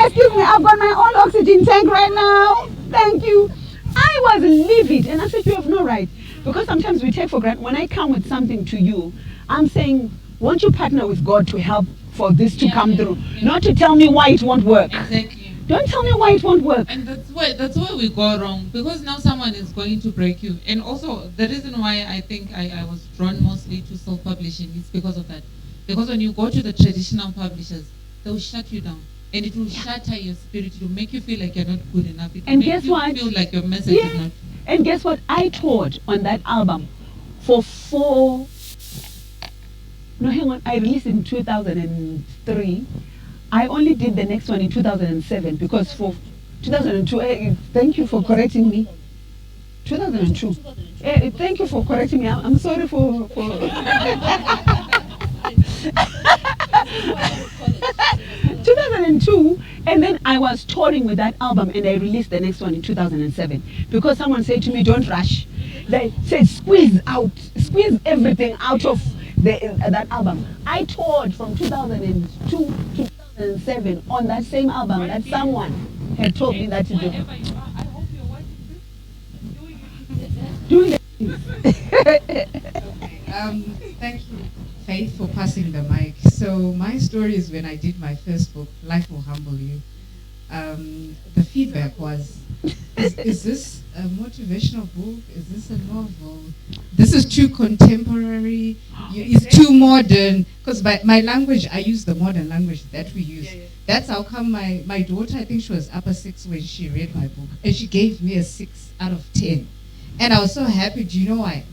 Excuse me, I've got my own oxygen tank right now. Thank you. I was livid and I said, you have no right. Because sometimes we take for granted, when I come with something to you, I'm saying, won't you partner with God to help for this to come through? Not to tell me why it won't work. Exactly. Don't tell me why it won't work. And that's where we go wrong, because now someone is going to break you. And also the reason why I think I was drawn mostly to self-publishing is because of that. Because when you go to the traditional publishers, they will shut you down. And it will shatter your spirit. It will make you feel like you're not good enough. It will And make guess you what? feel like your message is not. And guess what? I toured on that album for 4. No, hang on. I released it in 2003. I only did the next one in 2007 because for 2002. Thank you for correcting me. 2002. Thank you for correcting me. I'm sorry for 2002, and then I was touring with that album and I released the next one in 2007 because someone said to me, don't rush. They said squeeze everything out of that album. I toured from 2002 to 2007 on that same album that someone had told me that to do. Doing it. Thank you, Faith, for passing the mic. So my story is when I did my first book, Life Will Humble You. The feedback was, is this a motivational book? Is this a novel? This is too contemporary. It's too modern. Because by my language, I use the modern language that we use. That's how come my daughter, I think she was upper 6 when she read my book. And she gave me a 6 out of 10. And I was so happy. Do you know why?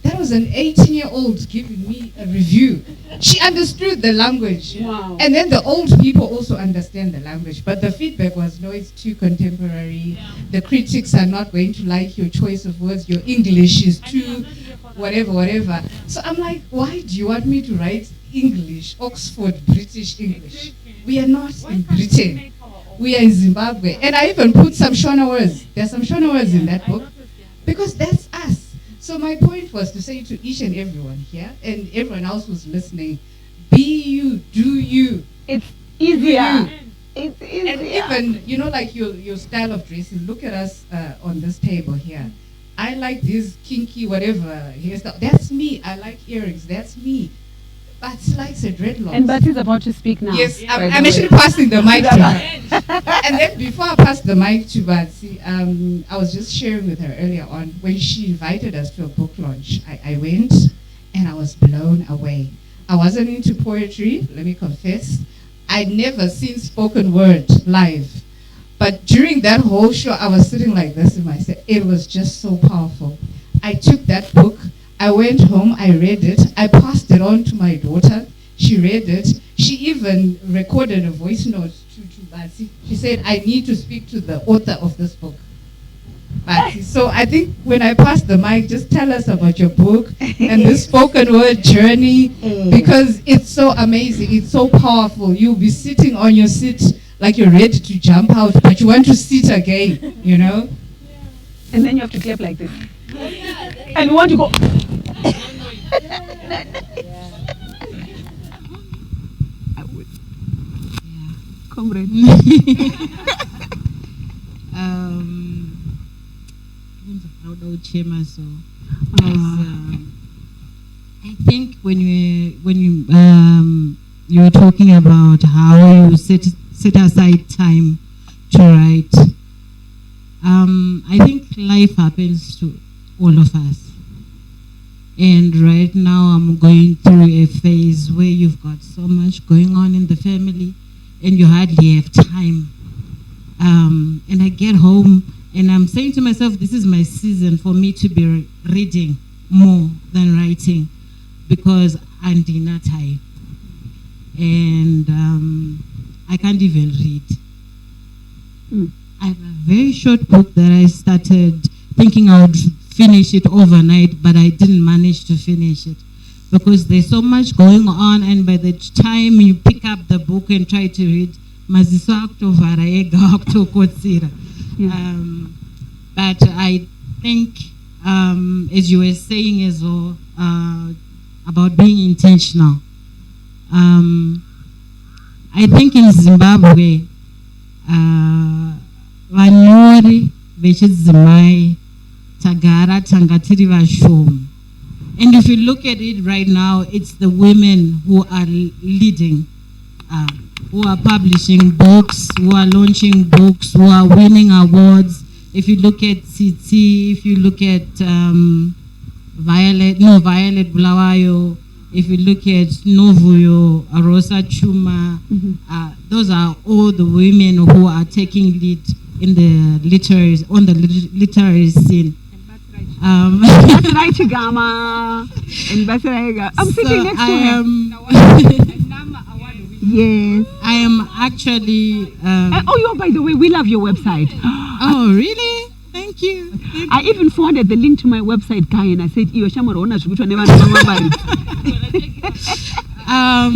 That was an 18-year-old giving me a review. She understood the language. Wow. And then the old people also understand the language. But the feedback was, no, it's too contemporary. The critics are not going to like your choice of words. Your English is too whatever. So I'm like, why do you want me to write English, Oxford, British English? We are not in Britain. We are in Zimbabwe. And I even put some Shona words. There's some Shona words in that book. Because that's us. So my point was to say to each and everyone here, and everyone else who's listening, be you, do you. It's easier. You. It's easier. And even, like your style of dressing, look at us on this table here. I like this kinky whatever hairstyle. That's me. I like earrings. That's me. But likes a dreadlocks. And Bati's about to speak now. Yes, by the I'm way. actually passing the mic to her. And then before I pass the mic to Bati, I was just sharing with her earlier on, when she invited us to a book launch, I went and I was blown away. I wasn't into poetry, let me confess. I'd never seen spoken word live. But during that whole show, I was sitting like this in my set. It was just so powerful. I took that book, I went home, I read it, I passed it on to my daughter, she read it, she even recorded a voice note to Bati. She said, I need to speak to the author of this book. Bati. So I think when I pass the mic, just tell us about your book and this spoken word journey, because it's so amazing, it's so powerful. You'll be sitting on your seat like you're ready to jump out, but you want to sit again, And then you have to clap like this. And you want to go. I would. Comrade. I think when you were talking about how you set aside time to write, I think life happens to all of us. And right now I'm going through a phase where you've got so much going on in the family and you hardly have time. And I get home and I'm saying to myself, this is my season for me to be reading more than writing, because I'm not time. And I can't even read. I have a very short book that I started thinking I would finish it overnight, but I didn't manage to finish it because there's so much going on, and by the time you pick up the book and try to read, maziso akutovhara ega akutokotsira. But I think, as you were saying as well, about being intentional, I think in Zimbabwe, vanyori vechidzimai tagara tanga tiri vashoma. And if you look at it right now, it's the women who are leading, who are publishing books, who are launching books, who are winning awards. If you look at Tsitsi, if you look at Violet Bulawayo, if you look at Novuyo, Rosa Chuma, those are all the women who are taking lead in the literary scene. That's right, Chigama. And that's right. I'm sitting next to him. Yes. I am actually. By the way, we love your website. Oh, really? Thank you. I even forwarded the link to my website, guy, and I said, you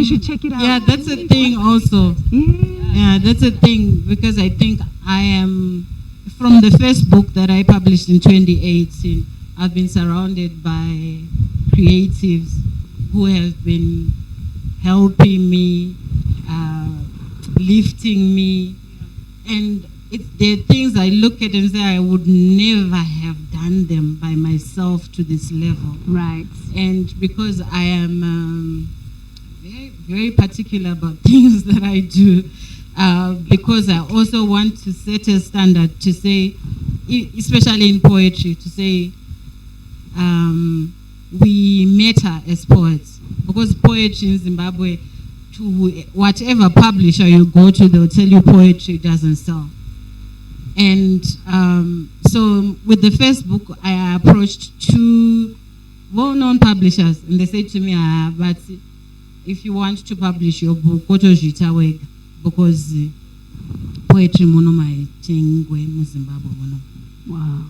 should check it out. Yeah, that's a thing also. Yeah, that's a thing, because I think I am, from the first book that I published in 2018, I've been surrounded by creatives who have been helping me, lifting me, and there are things I look at and say I would never have done them by myself to this level. Right. And because I am very, very particular about things that I do, because I also want to set a standard to say, especially in poetry, to say we matter as poets. Because poetry in Zimbabwe, to whatever publisher you go to, they'll tell you poetry doesn't sell. And so with the first book, I approached two well-known publishers, and they said to me, but if you want to publish your book, go to Jitaweg, because poetry monomai chengwe mu Zimbabwe mono. Wow.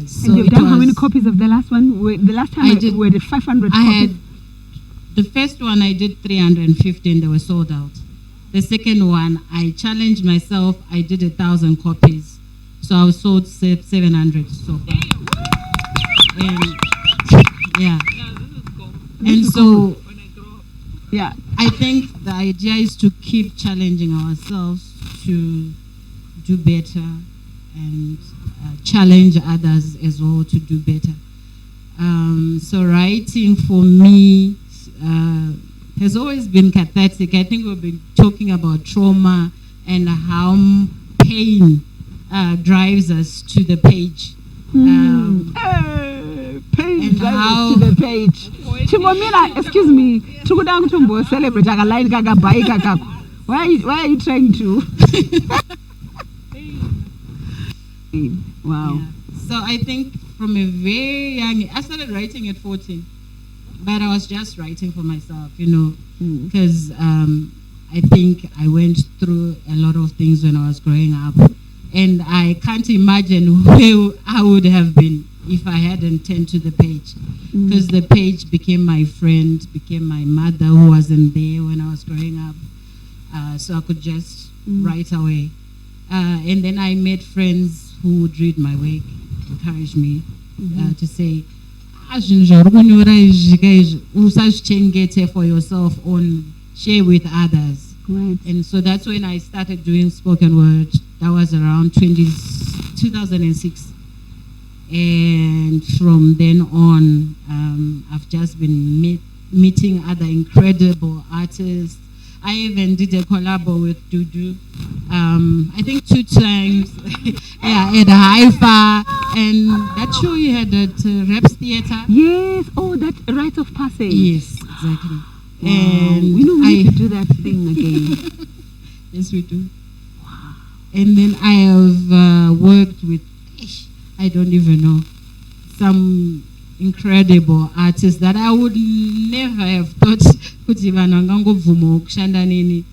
So and you've it done how many was- copies of the last one? The last time I I did- were the 500 I copies. had the first one I did 315, they were sold out. The second one, I challenged myself, I did 1,000 copies. So I was sold 700 so far. And, yeah. And so Yeah. I think the idea is to keep challenging ourselves to do better and challenge others as well to do better. So writing for me has always been cathartic. I think we've been talking about trauma and how pain drives us to the page. Page And drives how- to the page. Chimomina, excuse me. Tukudang tumbo celebrate aga line gaga bai gaga. Why are you trying to? Wow. Yeah. So I think from a very young, I started writing at 14, but I was just writing for myself, you know, because I think I went through a lot of things when I was growing up, and I can't imagine where I would have been if I hadn't turned to the page, because the page became my friend, became my mother who wasn't there when I was growing up, so I could just write away. And then I met friends who would read my work, encourage me to say, usazvichengete for yourself, on share with others. Right. And so that's when I started doing spoken word. That was around 2006. And from then on, I've just been meeting other incredible artists. I even did a collab with Dudu. I think 2 times. Yeah, at Haifa. And that show you had at Reps Theatre. Yes. Oh, that rite of passage. Yes, exactly. Wow. And we need to do that thing again. Yes, we do. And then I have worked with, I don't even know, some incredible artists that I would never have thought kuti vanhu vangangobvuma kushanda neni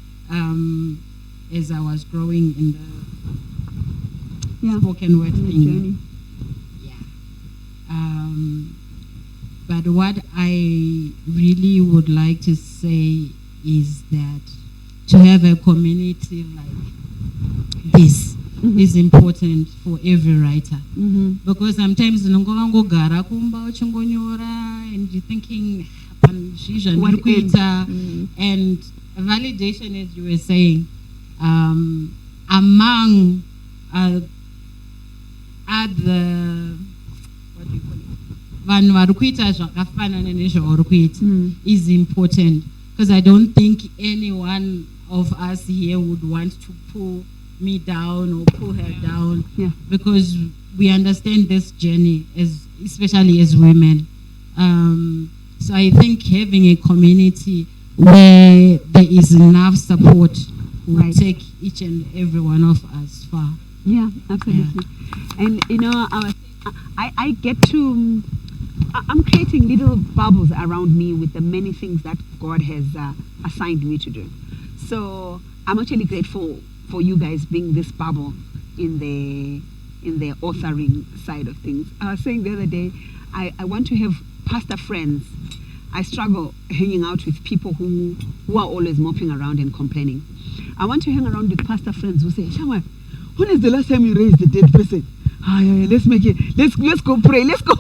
as I was growing in the spoken word thing. Journey. Yeah. But what I really would like to say is that to have a community like this is important for every writer. Because sometimes unongogara kumba uchingonyora and you're thinking What and validation, as you were saying, among other, what do you call it, vanhu vari kuita zvakafanana nezvauri kuita is important, because I don't think any one of us here would want to pull me down or pull her down, because we understand this journey, especially as women. So I think having a community where there is enough support will take each and every one of us far. Yeah, absolutely. And you know, I get to, I'm creating little bubbles around me with the many things that God has assigned me to do. So I'm actually grateful for you guys being this bubble in the authoring side of things. I was saying the other day, I want to have pastor friends. I struggle hanging out with people who are always moping around and complaining. I want to hang around with pastor friends who say, Shama, when is the last time you raised a dead person? Let's make it, let's go pray, let's go.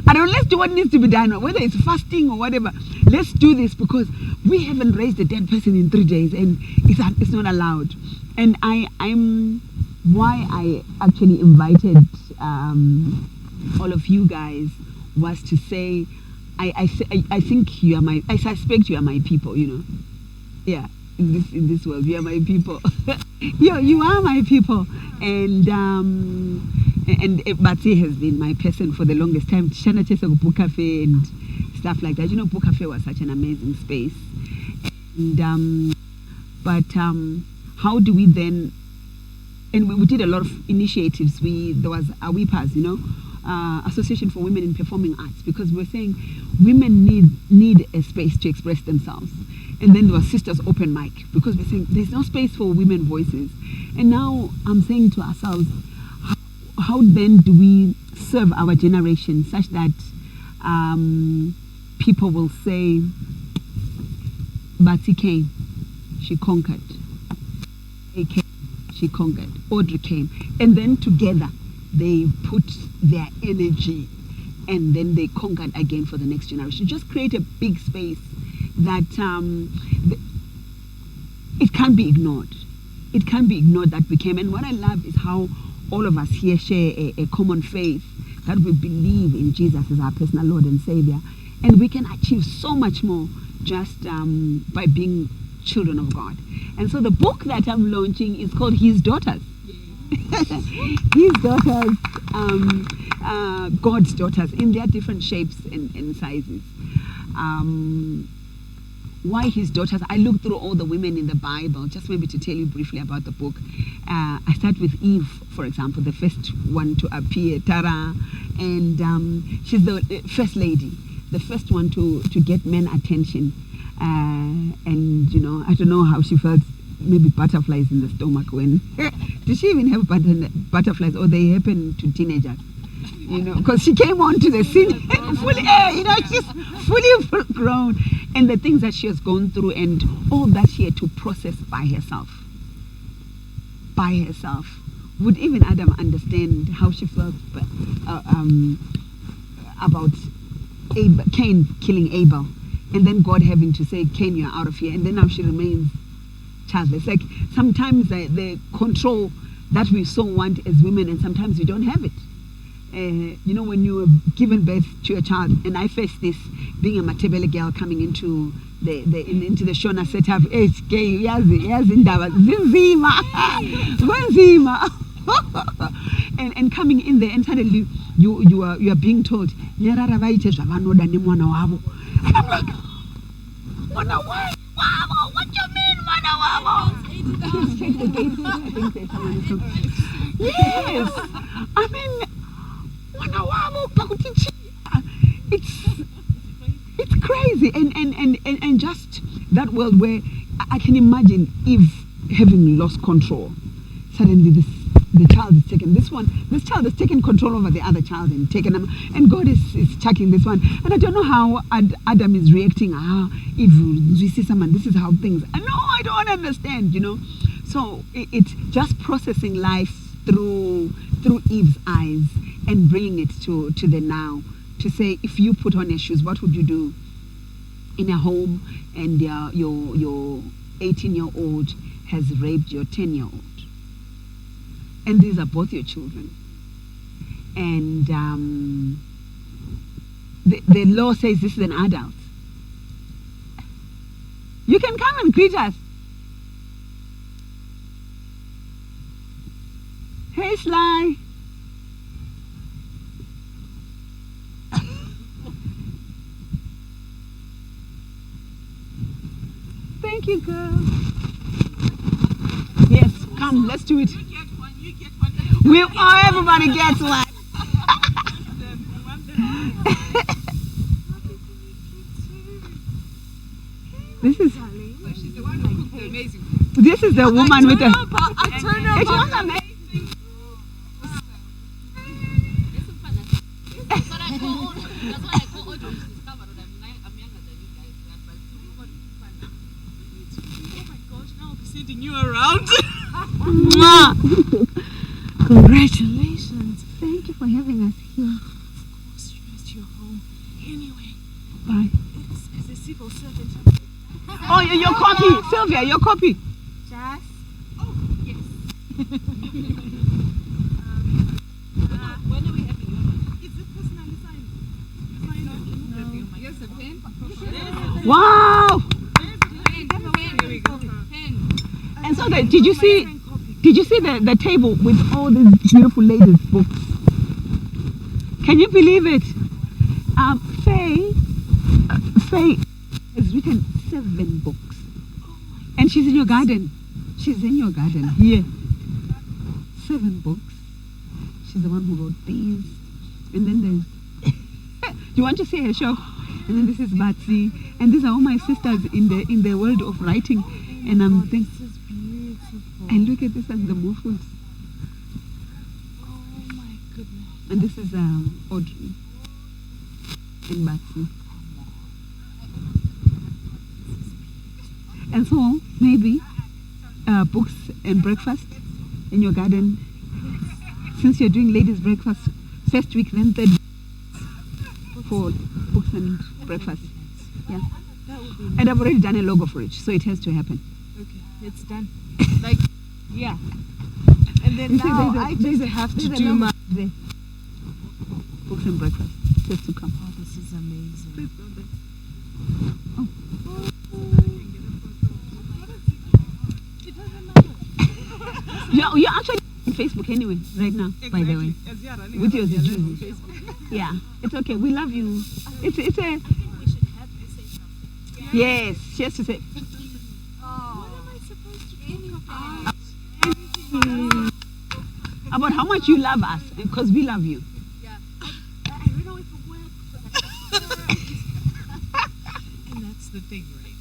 I don't, let's do what needs to be done, whether it's fasting or whatever. Let's do this because we haven't raised a dead person in 3 days and it's not allowed. And I'm why I actually invited all of you guys was to say, I think you are my, I suspect you are my people, you know. Yeah, in this world, you are my people. you are my people. And Batsi has been my person for the longest time. Shana Chesa Book Cafe and stuff like that. You know, Book Cafe was such an amazing space. And how do we then, and we did a lot of initiatives. There was Awipas, you know, Association for Women in Performing Arts, because we're saying women need a space to express themselves. And then there was Sisters Open Mic, because we're saying there's no space for women voices. And now I'm saying to ourselves, how then do we serve our generation such that people will say, Bati came, she conquered. They came, she conquered. Audrey came. And then together they put their energy and then they conquered again for the next generation. Just create a big space that it can't be ignored. It can't be ignored that we came. And what I love is how all of us here share a common faith that we believe in Jesus as our personal Lord and Savior. And we can achieve so much more just by being children of God. And so the book that I'm launching is called His Daughters. His Daughters, God's Daughters, in their different shapes and sizes. Why His Daughters? I looked through all the women in the Bible, just maybe to tell you briefly about the book. I start with Eve, for example, the first one to appear, Tara, and she's the first lady, the first one to get men attention. And you know, I don't know how she felt, maybe butterflies in the stomach when did she even have butterflies, or they happen to teenagers, you know, because she came onto the scene fully, you know, she's fully grown, and the things that she has gone through and all that she had to process by herself. Would even Adam understand how she felt about Cain killing Abel, and then God having to say, Cain, you're out of here, and then now she remains childless. Like sometimes the control that we so want as women, and sometimes we don't have it. You know, when you have given birth to a child, and I faced this being a Matebele girl coming into into the Shona setup, and coming in there, and suddenly you are being told, and I'm like, what you mean, Please check the gate. I think there's someone who's coming. Yes, I mean, it's crazy, and just that world where I can imagine Eve having lost control. Suddenly the child is taken. This child has taken control over the other child and taken him, and God is checking this one. And I don't know how Adam is reacting. If we see someone, this is how things. No, I don't understand. You know, so it's just processing life through Eve's eyes and bringing it to the now. To say, if you put on your shoes, what would you do in a home and your 18-year-old has raped your 10-year-old? And these are both your children. And the law says this is an adult. You can come and greet us. Hey, Sly. Thank you, girl. Yes, come, let's do it. You get one. Everybody gets one. This is. She's the one who cooked the amazing food. This is the woman with the. I turn her It was amazing. That's what I call Audrey. She's covered. I'm younger than you guys. Oh my gosh, now I'll be sending you around. Congratulations. Thank you for having us here. Of course, it's your home. Anyway, Bye. as a civil servant. Oh, your copy. Sylvia, your copy. Jazz? Oh, yes. When are we having your one? Is it personally signed? Sign off. Here's a pen. Wow. Here we go. Pen. And so did you see the table with all these beautiful ladies' books? Can you believe it? Faye has written 7 books. And she's in your garden. She's in your garden here. 7 books. She's the one who wrote these. And then there's you want to say her show? And then this is Batsy, and these are all my sisters in the world of writing. And I'm thinking, This is beautiful. and look at this and the Mufus. Oh my goodness. And this is Audrey and Batsy. And so maybe books and breakfast in your garden. Since you're doing ladies' breakfast, first week, then third week for books and breakfast. Yeah. That would be And I've already done a logo for it, so it has to happen. okay. It's done. Like, yeah. And then You see, now there's a- I there's just a- have to there's a do logo my. there. Books and breakfast. It has to come. Oh, this is amazing. You're actually on Facebook anyway, right now, by the way. With your Zuzu. Yeah, it's okay. We love you. It's a. Yes, she has to say. About how much you love us, because we love you. And that's the thing, right?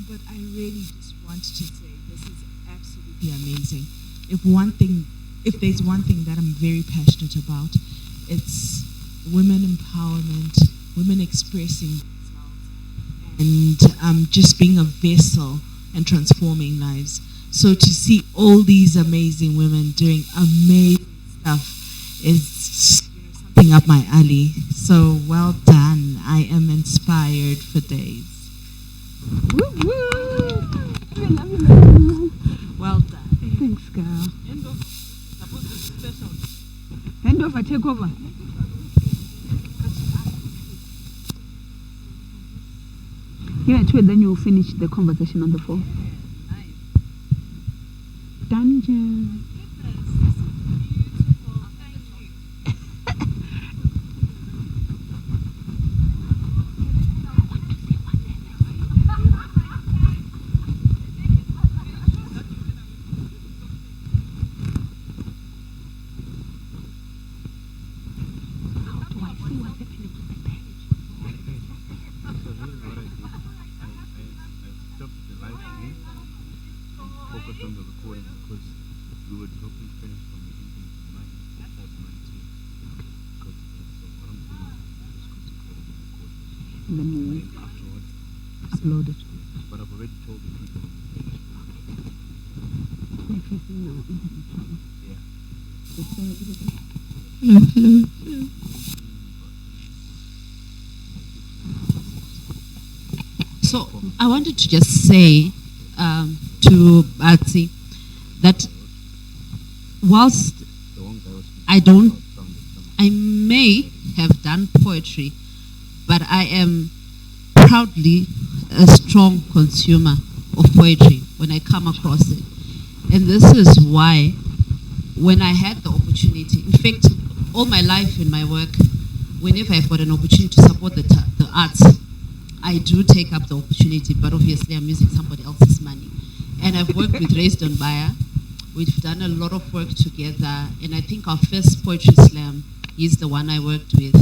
But I really just want to say this is absolutely amazing. If there's one thing that I'm very passionate about, it's women empowerment, women expressing themselves, and just being a vessel and transforming lives. So to see all these amazing women doing amazing stuff is something up my alley. So well done. I am inspired for days. Woo woo! We love you, man. Well done. Thanks, girl. Hand over, take over. Yeah, too, and then you'll finish the conversation on the phone. Dungeon. Focus on the recording because we were dropping frames from the evening to 9 at 19. Because so what I'm doing is concentrating on recording. And then And we'll then afterwards, upload it. but I've already told the people on the page. Yeah. Hello, hello. So I wanted to just say to Batsy that whilst The one guy was I don't, found it somewhere. I may have done poetry, but I am proudly a strong consumer of poetry when I come across it. And this is why when I had the opportunity, in fact, all my life in my work, whenever I've got an opportunity to support the arts, I do take up the opportunity, but obviously I'm using somebody else's money. And I've worked with Raised on Bayer. We've done a lot of work together, and I think our first poetry slam is the one I worked with.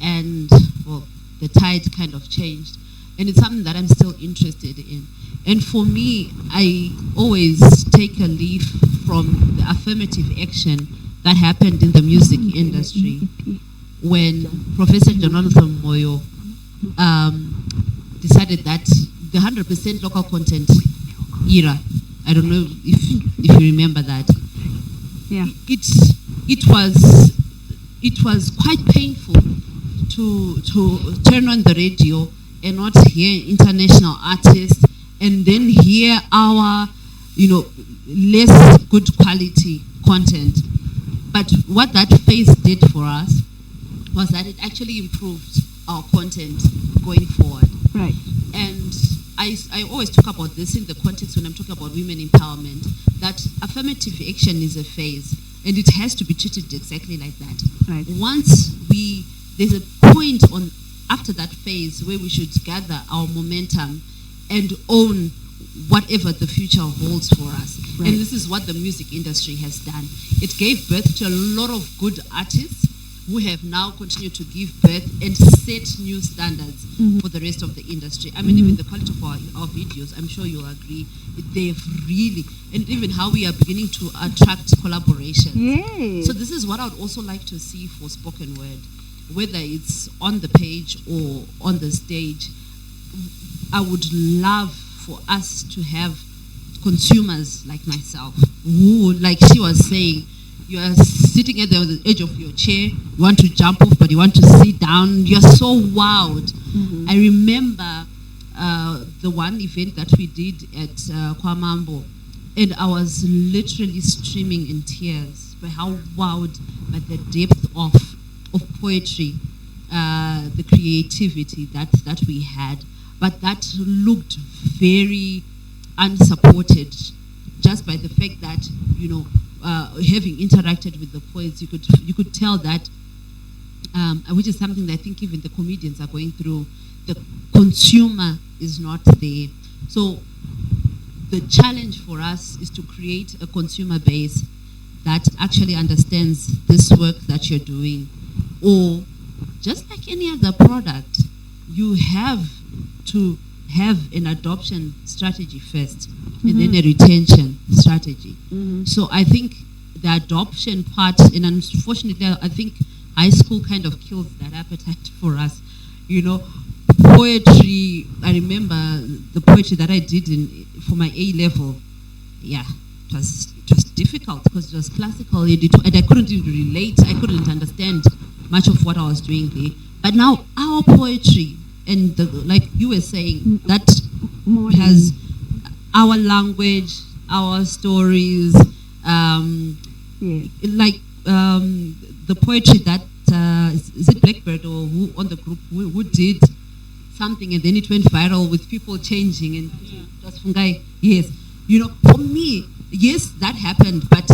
And, well, the tide kind of changed. And it's something that I'm still interested in. And for me, I always take a leaf from the affirmative action that happened in the music industry when Professor Jonathan Moyo decided that the 100% local content era, I don't know if you remember that, Yeah. it was quite painful to turn on the radio and not hear international artists and then hear our, less good quality content. But what that phase did for us was that it actually improved our content going forward. Right. And I always talk about this in the context when I'm talking about women empowerment, that affirmative action is a phase, and it has to be treated exactly like that. Right. Once there's a point after that phase where we should gather our momentum and own whatever the future holds for us. Right. And this is what the music industry has done. It gave birth to a lot of good artists, who have now continued to give birth and set new standards for the rest of the industry. I mean, even the quality of our videos, I'm sure you'll agree, they've really, and even how we are beginning to attract collaboration. Yes. So this is what I would also like to see for spoken word, whether it's on the page or on the stage. I would love for us to have consumers like myself who, like she was saying, you are sitting at the edge of your chair, you want to jump off, but you want to sit down. You're so wowed. I remember the one event that we did at Kwamambo, and I was literally streaming in tears by how wowed by the depth of poetry, the creativity that we had, but that looked very unsupported just by the fact that, you know, having interacted with the poets, you could tell that, which is something that I think even the comedians are going through, the consumer is not there. So the challenge for us is to create a consumer base that actually understands this work that you're doing. Or just like any other product, you have to have an adoption strategy first, and then a retention strategy. So I think the adoption part, and unfortunately I think high school kind of kills that appetite for us. You know, poetry, I remember the poetry that I did for my A level, yeah, it was difficult because it was classical, and I couldn't even relate, I couldn't understand much of what I was doing there. But now our poetry, and like you were saying, that has our language, our stories, like the poetry that, is it Blackbird or who on the group who did something and then it went viral with people changing and just fungi. Yes, you know, for me, yes, that happened, but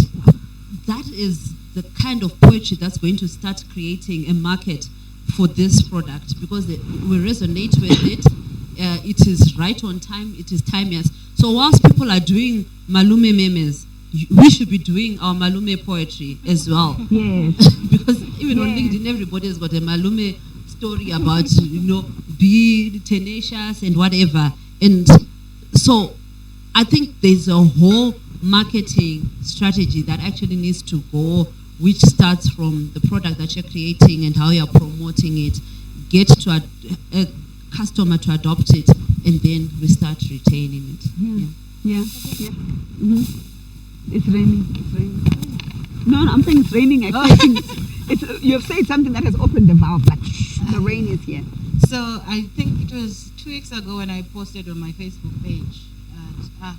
that is the kind of poetry that's going to start creating a market for this product, because we resonate with it. It is right on time. It is timeless. So whilst people are doing Malume memes, we should be doing our Malume poetry as well. Yes. Because even on LinkedIn, everybody has got a Malume story about, you know, be tenacious and whatever. And so I think there's a whole marketing strategy that actually needs to go, which starts from the product that you're creating and how you're promoting it, get to a customer to adopt it, and then we start retaining it. Yeah. It's raining. No, I'm saying it's raining. I think you have said something that has opened the valve, like the rain is here. So I think it was 2 weeks ago when I posted on my Facebook page,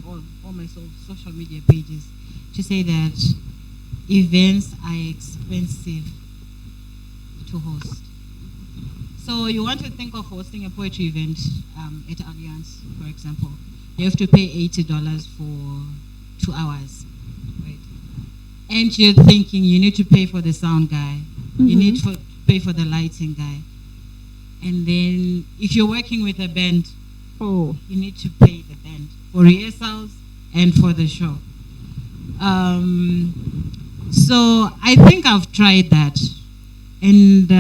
or all my social media pages, to say that events are expensive to host. So you want to think of hosting a poetry event at Allianz, for example. You have to pay $80 for 2 hours, right? And you're thinking you need to pay for the sound guy, you need to pay for the lighting guy, and then if you're working with a band, you need to pay the band for rehearsals and for the show. So I think I've tried that, and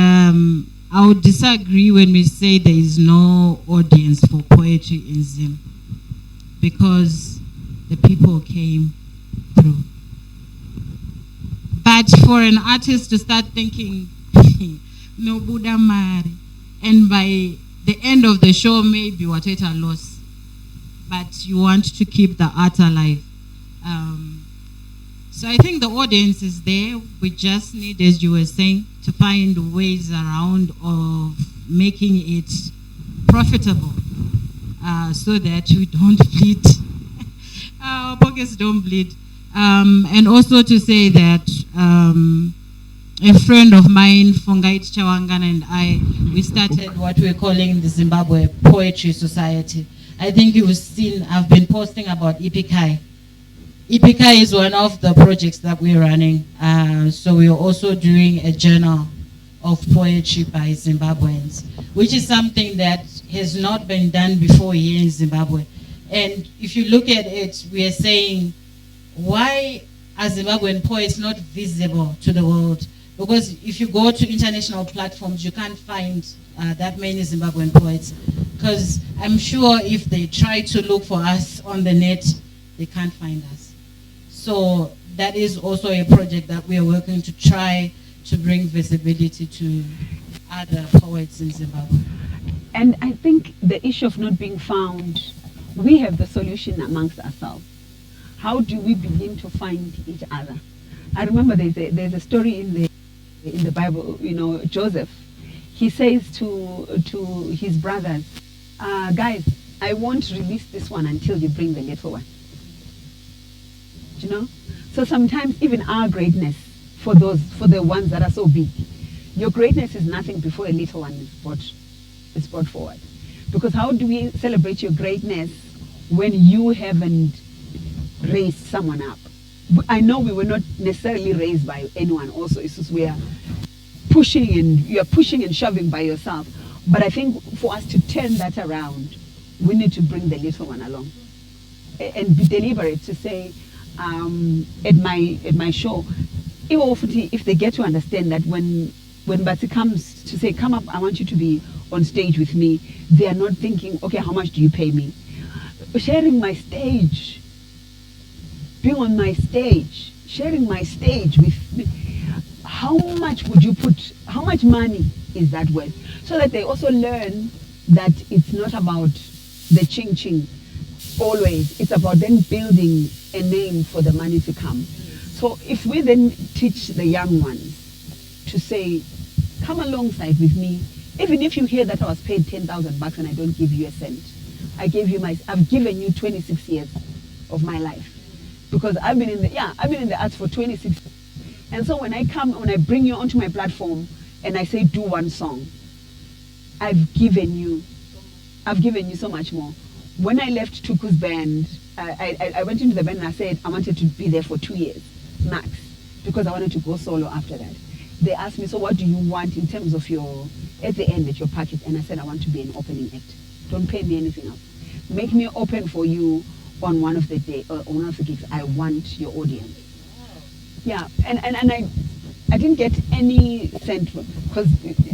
I would disagree when we say there is no audience for poetry in Zim, because the people came through. But for an artist to start thinking, no Buddha Mari, and by the end of the show, maybe what it a loss, but you want to keep the art alive. So I think the audience is there. We just need, as you were saying, to find ways around of making it profitable, so that we don't bleed. Our pockets don't bleed. And also to say that a friend of mine, Fungait Chawangana, and I, we started what we're calling the Zimbabwe Poetry Society. I think you've seen, I've been posting about Ipikai. Ipikai is one of the projects that we're running. So we're also doing a journal of poetry by Zimbabweans, which is something that has not been done before here in Zimbabwe. And if you look at it, we are saying, why are Zimbabwean poets not visible to the world? Because if you go to international platforms, you can't find that many Zimbabwean poets. Because I'm sure if they try to look for us on the net, they can't find us. So that is also a project that we are working to try to bring visibility to other poets in Zimbabwe. And I think the issue of not being found, we have the solution amongst ourselves. How do we begin to find each other? I remember there's a story in the Bible, you know, Joseph. He says to his brothers, guys, I won't release this one until you bring the little one. You know? So sometimes even our greatness, for the ones that are so big, your greatness is nothing before a little one is brought forward. Because how do we celebrate your greatness when you haven't raised someone up? I know we were not necessarily raised by anyone also. It's just we are pushing and shoving by yourself. But I think for us to turn that around, we need to bring the little one along and be deliberate to say, at my show, if they get to understand that when Bati comes to say, come up, I want you to be on stage with me, they are not thinking, okay, how much do you pay me? Sharing my stage, being on my stage, sharing my stage with me, how much would you put, how much money is that worth? So that they also learn that it's not about the ching always, it's about then building a name for the money to come. So if we then teach the young ones to say, come alongside with me, even if you hear that I was paid 10,000 bucks and I don't give you a cent, I've given you 26 years of my life. Because I've been in the arts for 26 years. And so when I bring you onto my platform and I say do one song, I've given you so much more. When I left Tuku's band, I went into the band and I said I wanted to be there for 2 years, max, because I wanted to go solo after that. They asked me, so what do you want in terms of at the end, your package? And I said, I want to be an opening act. Don't pay me anything else. Make me open for you on one of the gigs. I want your audience. Yeah, and I didn't get any cent because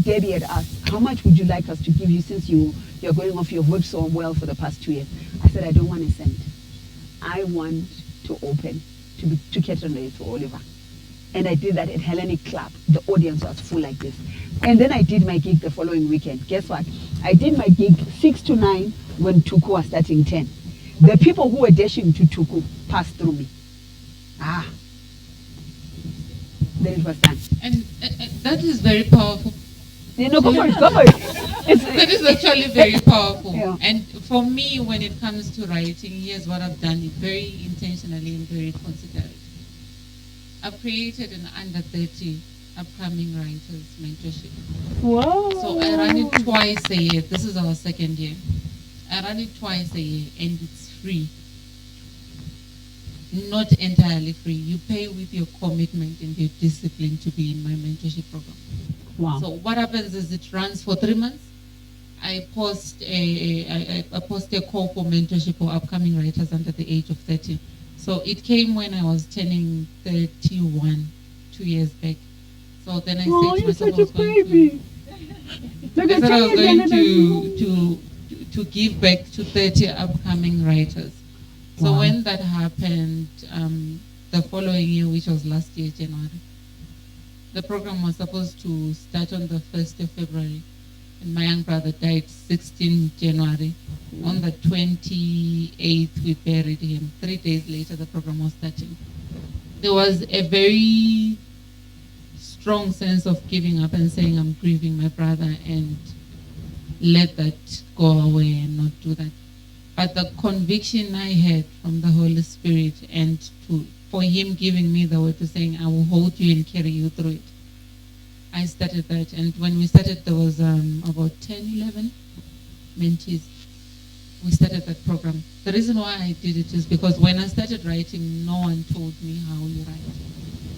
Debbie had asked, how much would you like us to give you since you're going off, you've worked so well for the past 2 years? I said, I don't want a cent. I want to open, to Ketanle, to Oliver. And I did that at Hellenic Club. The audience was full like this. And then I did my gig the following weekend. Guess what? I did my gig 6 to 9 when Tuku was starting 10. The people who were dashing to Tuku passed through me. Then it was done. And that is very powerful. You know, go for it. That is actually very powerful. Yeah. And for me, when it comes to writing, here's what I've done, very intentionally and very considerate. I've created an under 30 upcoming writers mentorship. Whoa. So I run it twice a year. This is our second year. I run it twice a year and it's free. Not entirely free. You pay with your commitment and your discipline to be in my mentorship program. Wow. So what happens is it runs for 3 months. I post a call for mentorship for upcoming writers under the age of 30. So it came when I was turning 31 2 years back. So then I said to myself, I was going to give back to 30 upcoming writers. So Wow. when that happened, the following year, which was last year, January, the program was supposed to start on the 1st of February. And my young brother died 16 January. On the 28th, we buried him. 3 days later, the program was starting. There was a very strong sense of giving up and saying, I'm grieving my brother, and let that go away and not do that. But the conviction I had from the Holy Spirit and for him giving me the word to saying, I will hold you and carry you through it. I started that, and when we started, there was about 10, 11 mentees. We started that program. The reason why I did it is because when I started writing, no one told me how you write.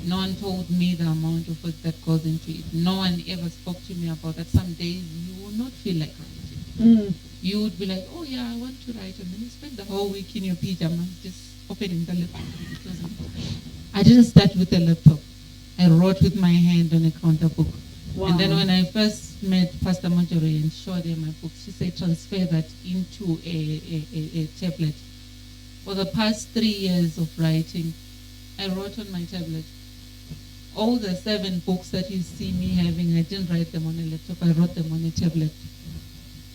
No one told me the amount of work that goes into it. No one ever spoke to me about that. Some days you will not feel like writing. You would be like, oh yeah, I want to write, and then you spend the whole week in your pajamas just opening the laptop and closing it. I didn't start with a laptop. I wrote with my hand on a counter book. Wow. And then when I first met Pastor Marjorie and showed her my book, she said transfer that into a tablet. For the past 3 years of writing, I wrote on my tablet. All the 7 books that you see me having, I didn't write them on a laptop, I wrote them on a tablet.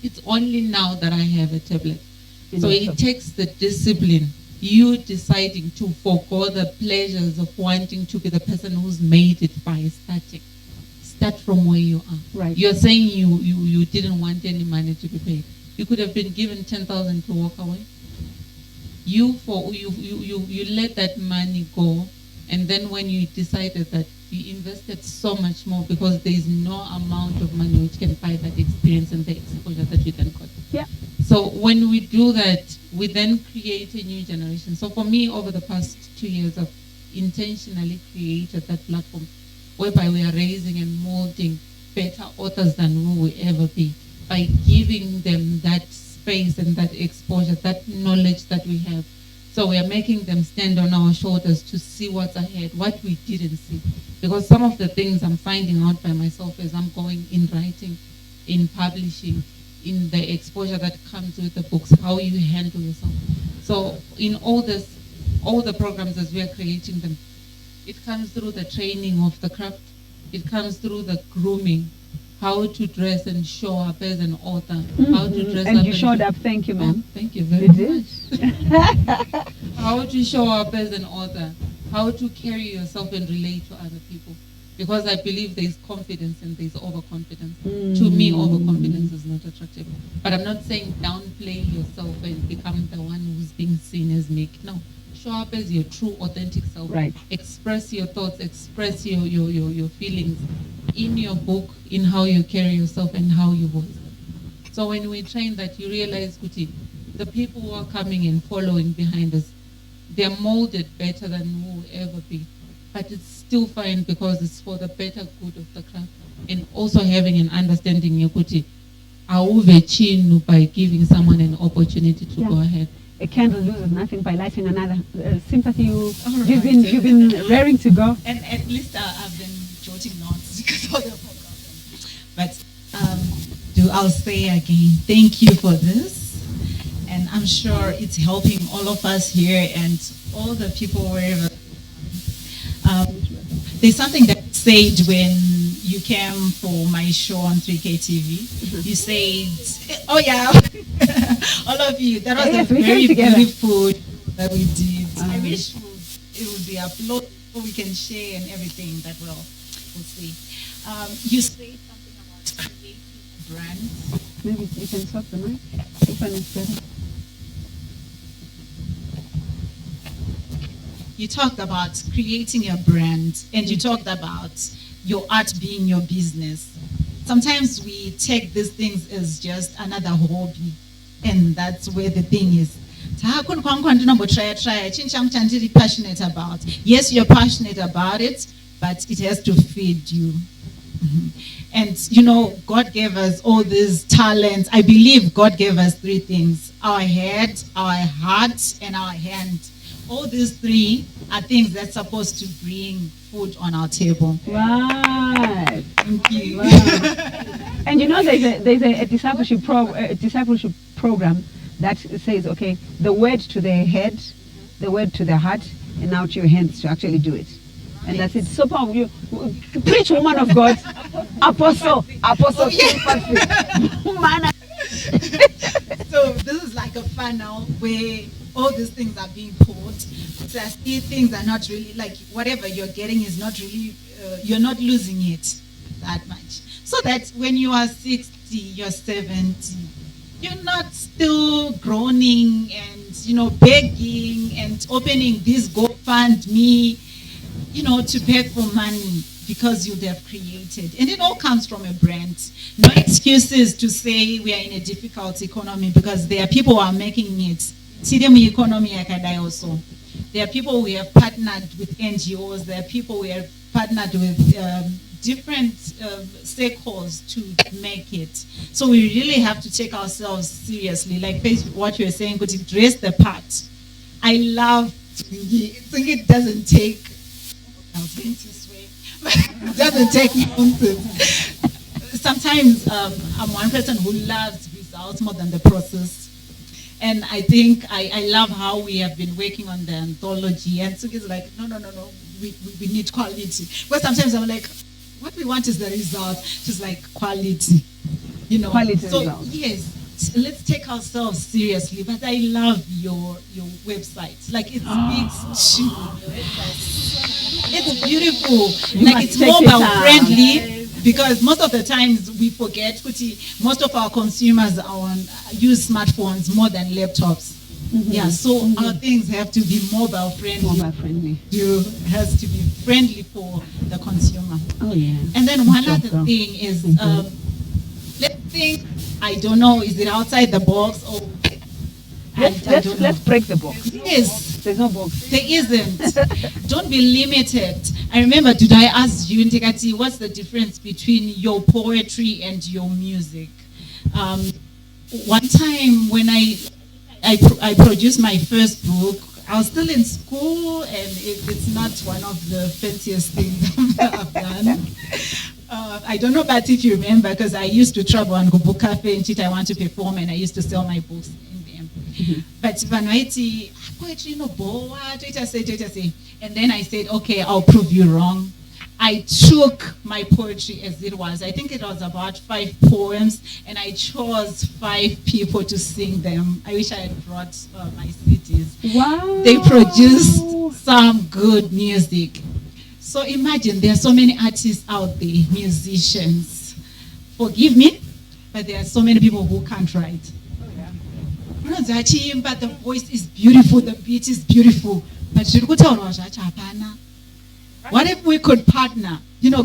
It's only now that I have a tablet. So it takes the discipline, you deciding to forego the pleasures of wanting to be the person who's made it by starting. Start from where you are. Right. You're saying you didn't want any money to be paid. You could have been given 10,000 to walk away. You let that money go, and then when you decided that you invested so much more because there is no amount of money which can buy that experience and the exposure that you then got. Yeah. So when we do that, we then create a new generation. So for me, over the past 2 years, I've intentionally created that platform whereby we are raising and molding better authors than we will ever be by giving them that space and that exposure, that knowledge that we have. So we are making them stand on our shoulders to see what's ahead, what we didn't see. Because some of the things I'm finding out by myself as I'm going in writing, in publishing, in the exposure that comes with the books, how you handle yourself. So in all this, all the programs as we are creating them, it comes through the training of the craft. It comes through the grooming, how to dress and show up as an author, how to dress And up. you showed up, thank you, ma'am. Thank you very You did. much. How to show up as an author, how to carry yourself and relate to other people. Because I believe there is confidence and there is overconfidence. To me, overconfidence is not attractive. But I'm not saying downplay yourself and become the one who's being seen as meek. No. Show up as your true, authentic self. Right. Express your thoughts, express your feelings in your book, in how you carry yourself and how you voice them. So when we train that, you realize, Kuti, the people who are coming and following behind us, they're molded better than we will ever be. But it's still fine because it's for the better good of the craft. And also having an understanding, Kuti, chinu by giving someone an opportunity to go ahead. A candle loses nothing by lighting another. Sympathy, you've been raring to go. And at least I've been jotting notes because of the program. But I'll say again, thank you for this. And I'm sure it's helping all of us here and all the people wherever. There's something that said when you came for my show on 3K TV. You said, oh yeah, all of you. That was Yes, a we came very together. beautiful that we did. I wish it would be uploaded so we can share and everything, but we'll see. You said something about creating a brand. Maybe you can swap the mic. Which one is better? You talked about creating a brand and you talked about your art being your business. Sometimes we take these things as just another hobby, and that's where the thing is. Passionate about. Yes, you're passionate about it, but it has to feed you. And you know, God gave us all these talents. I believe God gave us 3 things: our head, our heart, and our hand. All these 3 are things that's supposed to bring food on our table. Right. Thank you. Wow. And you know, there's a discipleship program that says, okay, the word to the head, the word to the heart, and now to your hands to actually do it. And that's it. So powerful. You preach, woman of God, apostle, sympathy. Man. So this is like a funnel where all these things are being poured. So I see things are not really, like whatever you're getting is not really, you're not losing it that much. So that when you are 60, you're 70, you're not still groaning and, you know, begging and opening this GoFundMe, you know, to beg for money because you'd have created. And it all comes from a brand. No excuses to say we are in a difficult economy because there are people who are making it. See them in economy akadai also. There are people who have partnered with NGOs. There are people who have partnered with different stakeholders to make it. So we really have to take ourselves seriously. Like what you were saying, could you dress the part? I love Twingie. Twingie doesn't take, I was going to swear, doesn't take nonsense. Sometimes I'm one person who loves results more than the process. And I think I love how we have been working on the anthology. And Suki's like, no, we need quality. But sometimes I'm like, what we want is the result. She's like, quality. Quality so result. Yes, let's take ourselves seriously. But I love your website. Like it speaks to. It's beautiful. Like it's check it mobile out. friendly because most of the times we forget. Most of our consumers use smartphones more than laptops. Yeah, so our things have to be mobile friendly. Mobile friendly. Has to be friendly for the consumer. Oh yeah. And then one Sure, other sure. thing is, let's think, I don't know, is it outside the box or I don't know. Let's break the box. Yes, There's no box. there isn't. Don't be limited. I remember, did I ask you, Ntikati, what's the difference between your poetry and your music? One time when I produced my first book, I was still in school, and it's not one of the fanciest things I've done. I don't know about if you remember, because I used to travel and go book cafe and I want to perform, and I used to sell my books in them. But Vanwaiti, poetry no boa, say. And then I said, okay, I'll prove you wrong. I took my poetry as it was. I think it was about 5 poems, and I chose 5 people to sing them. I wish I had brought my CDs. Wow. They produced some good music. So imagine, there are so many artists out there, musicians. Forgive me, but there are so many people who can't write. But the voice is beautiful, the beat is beautiful. But what if we could partner,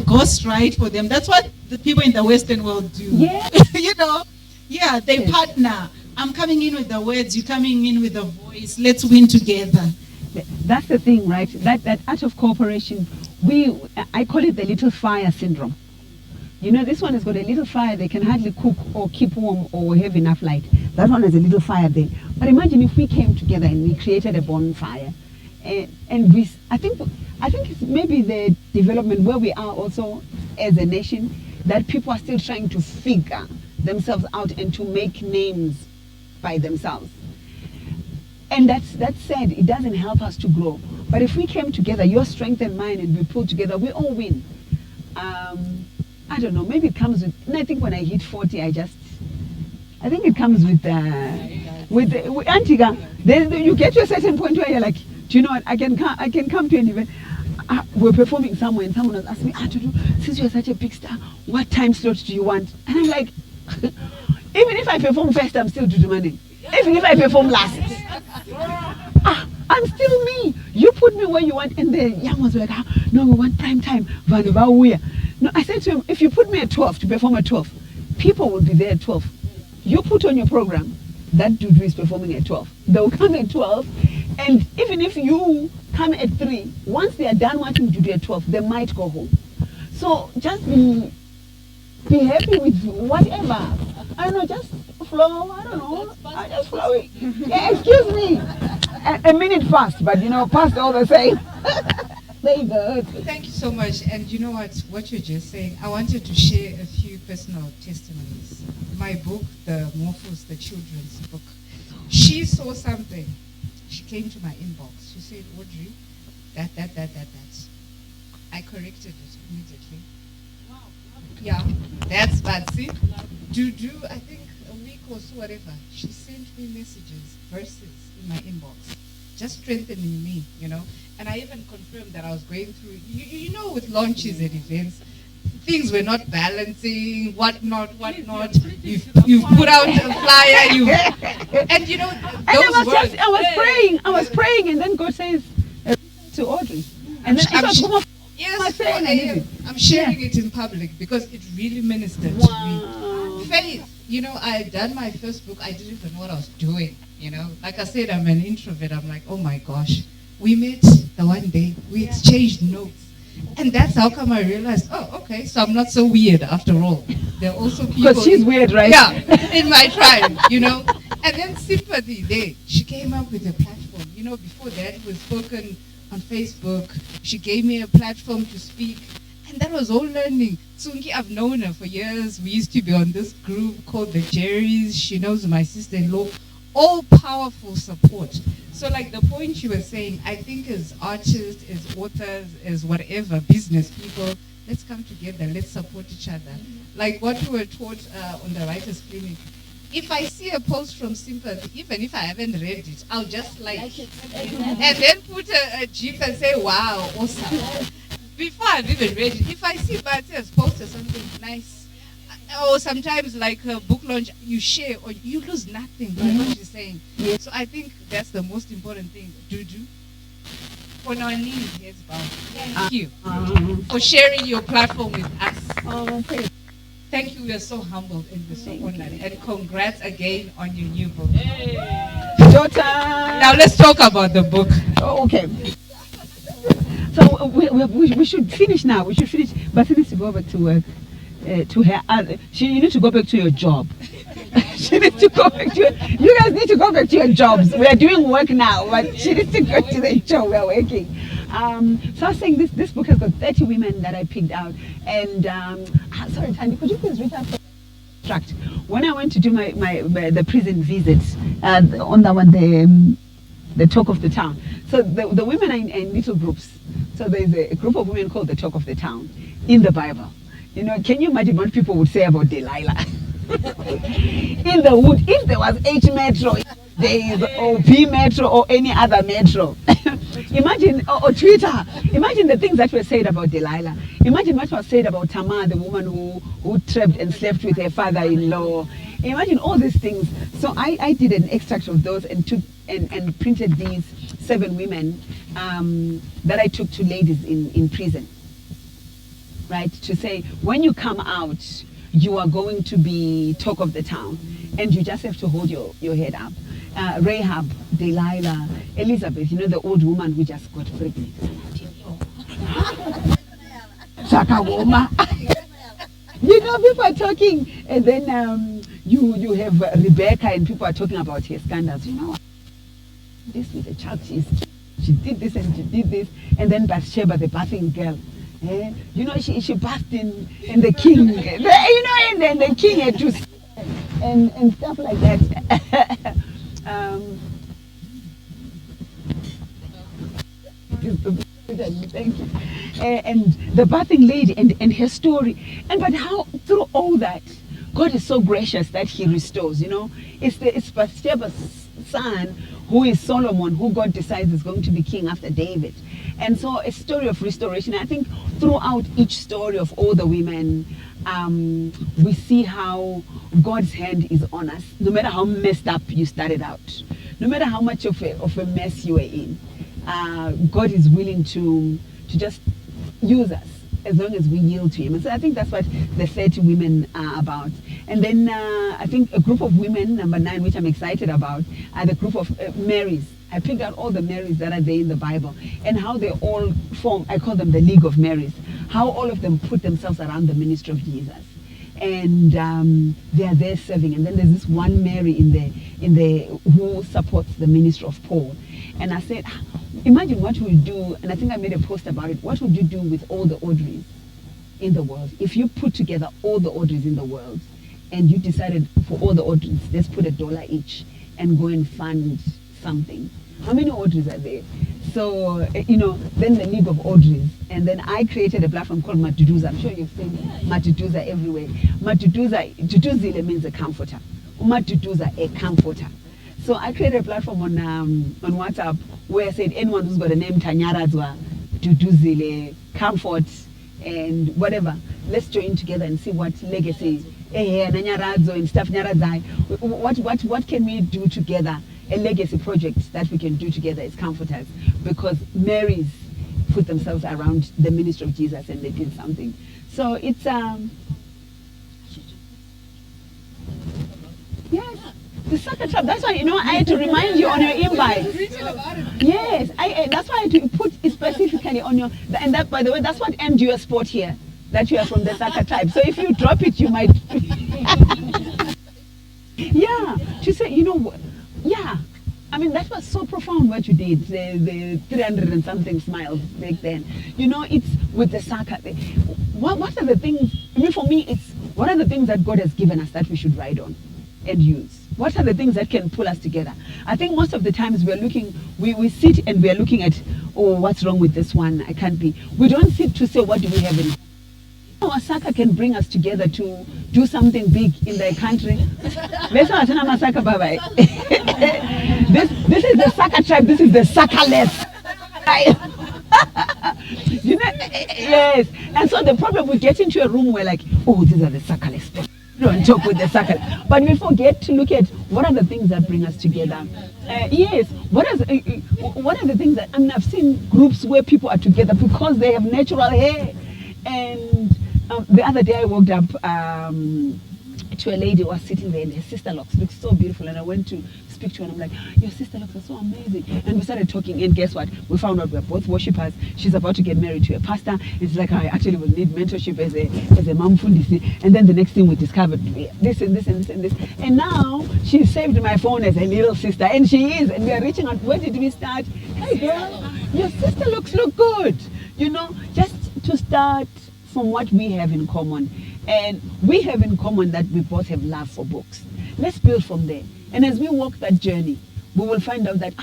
ghost write for them? That's what the people in the Western world do. Yeah. They partner. I'm coming in with the words, you're coming in with the voice. Let's win together. That's the thing, right? That art of cooperation, I call it the little fire syndrome. This one has got a little fire. They can hardly cook or keep warm or have enough light. That one has a little fire there. But imagine if we came together and we created a bonfire, and I think it's maybe the development where we are also as a nation, that people are still trying to figure themselves out and to make names by themselves. And that said, it doesn't help us to grow. But if we came together, your strength and mine, and we pulled together, we all win. I don't know, maybe it comes with, and I think when I hit 40, I think it comes with Antigua. You get to a certain point where you're like, do you know what, I can come to an event. We're performing somewhere and someone has asked me, since you're such a big star, what time slot do you want? And I'm like, even if I perform first, I'm still demanding. Even if I perform last, I'm still me. You put me where you want. And the young ones were like, no, we want prime time. No, I said to him, if you put me at 12 to perform at 12, people will be there at 12. You put on your program, that dude is performing at 12. They'll come at 12, and even if you come at 3, once they are done watching Judy at 12, they might go home. So just be happy with whatever. I don't know, just flow. I don't know. I just flow it. Yeah, excuse me. A minute passed, but passed all the same. Very good. Thank you so much. And you know what you're just saying, I wanted to share a few personal testimonies. My book, The Morphos, the children's book, she saw something. She came to my inbox. She said, Audrey, that. I corrected it immediately. Wow. Yeah, that's bad. See? Do I think a week or so, whatever, she sent me messages, verses in my inbox, just strengthening me, And I even confirmed that I was going through, with launches and events, things were not balancing, whatnot. You put out a flyer, and I was praying, and then God says to Audrey, and then I'm sharing it in public because it really ministered to me. Faith, I had done my first book, I didn't even know what I was doing, Like I said, I'm an introvert. I'm like, oh my gosh. We met the one day, we exchanged notes. And that's how come I realized, oh, okay, so I'm not so weird after all. There are also people. Because she's weird, right? Yeah, in my tribe, And then Sympathy Day, she came up with a platform. Before that, it was spoken on Facebook. She gave me a platform to speak. And that was all learning. Tsungi, I've known her for years. We used to be on this group called the Jerrys. She knows my sister-in-law. All powerful support. So like the point you were saying, I think as artists, as authors, as whatever, business people, let's come together, let's support each other. Like what we were taught on the Writers Clinic. If I see a post from Sympathy, even if I haven't read it, I'll just like it. And then put a GIF and say, wow, awesome. Before I've even read it, if I see Bati has posted something nice, or sometimes like a book launch, you share or you lose nothing by what she's saying. So I think that's the most important thing. Dudu. On our knees, yes, bow. Thank you for sharing your platform with us. Okay. Thank you. We are so humbled and we're so honored. And congrats again on your new book. Daughter. Now let's talk about the book. Oh, okay. So we should finish now. We should finish. But she needs to go back to work. To her, you need to go back to your job. She needs to go back to you guys need to go back to your jobs. We are doing work now, but she needs to go to the job. We are working. So I was saying this book has got 30 women that I picked out. And sorry, Tanya, could you please read out the extract? When I went to do the prison visits, on that one, the talk of the town. So the women are in little groups. So there's a group of women called the talk of the town in the Bible. You know, can you imagine what people would say about Delilah? In the wood, if there was H Metro, there is or P Metro or any other metro. Imagine, or Twitter, imagine the things that were said about Delilah. Imagine what was said about Tamar, the woman who trapped and slept with her father-in-law. Imagine all these things. So I did an extract of those and took and printed these 7 women that I took to ladies in prison. Right, to say, when you come out, you are going to be talk of the town, and you just have to hold your head up. Rahab, Delilah, Elizabeth, you know, the old woman who just got pregnant. Sakawoma. You know, people are talking, and then you have Rebecca, and people are talking about her scandals. You know, this with the child, she did this and she did this, and then Bathsheba, the bathing girl. You know, she bathed in the king, you know, and then the king had to, and stuff like that. Thank you. And the bathing lady and her story, but how through all that, God is so gracious that He restores. You know, it's Bathsheba's son who is Solomon, who God decides is going to be king after David. And so a story of restoration. I think throughout each story of all the women, we see how God's hand is on us. No matter how messed up you started out, no matter how much of a mess you were in, God is willing to just use us as long as we yield to Him. And so I think that's what the 30 women are about. And then I think a group of women, number 9, which I'm excited about, are the group of Marys. I picked out all the Marys that are there in the Bible and how they all form, I call them the League of Marys, how all of them put themselves around the ministry of Jesus. And they are there serving. And then there's this one Mary in the who supports the ministry of Paul. And I said, imagine what we'll do, and I think I made a post about it, what would you do with all the Audreys in the world? If you put together all the Audreys in the world and you decided for all the Audreys, let's put $1 each and go and fund something. How many Audreys are there? So, you know, then the League of Audreys. And then I created a platform called Matuduza. I'm sure you've seen Matuduza everywhere. Tutuzile means a comforter. Matuduza, a comforter. So I created a platform on WhatsApp where I said anyone who's got a name Tanyarazwa, Tutuzile, comfort, and whatever, let's join together and see what legacy, and stuff, what can we do together? A legacy project that we can do together as comforters, because Marys put themselves around the ministry of Jesus and they did something. So it's yes, the soccer trap. That's why, you know, I had to remind you on your invite. Yes, that's why I had to put it specifically on your, and that, by the way, that's what ended your sport here, that you are from the soccer tribe. So if you drop it, you might yeah, to say, you know, yeah, I mean, that was so profound what you did, the 300 and something smiles back then. You know, it's with the Saka. What are the things, I mean, for me, it's what are the things that God has given us that we should ride on and use? What are the things that can pull us together? I think most of the times we're looking, we sit and we're looking at, oh, what's wrong with this one? I can't be. We don't sit to say, what do we have in our Saka can bring us together to do something big in the country. This is the Saka tribe, this is the Saka-less. You know, yes. And so the problem, we get into a room where like, oh, these are the Saka-less. We don't talk with the Saka. But we forget to look at what are the things that bring us together. Yes, what are the things that, I mean, I've seen groups where people are together because they have natural hair. And the other day I walked up to a lady who was sitting there and her sister locks looked so beautiful, and I went to speak to her and I'm like, your sister looks are so amazing. And we started talking, and guess what? We found out we're both worshippers. She's about to get married to a pastor. It's like I actually will need mentorship as a mom fundisi. And then the next thing we discovered this and this and this and this. And now she saved my phone as a little sister, and she is, and we are reaching out. Where did we start? Hey girl, your sister look good. You know, just to start from what we have in common. And we have in common that we both have love for books. Let's build from there. And as we walk that journey, we will find out that,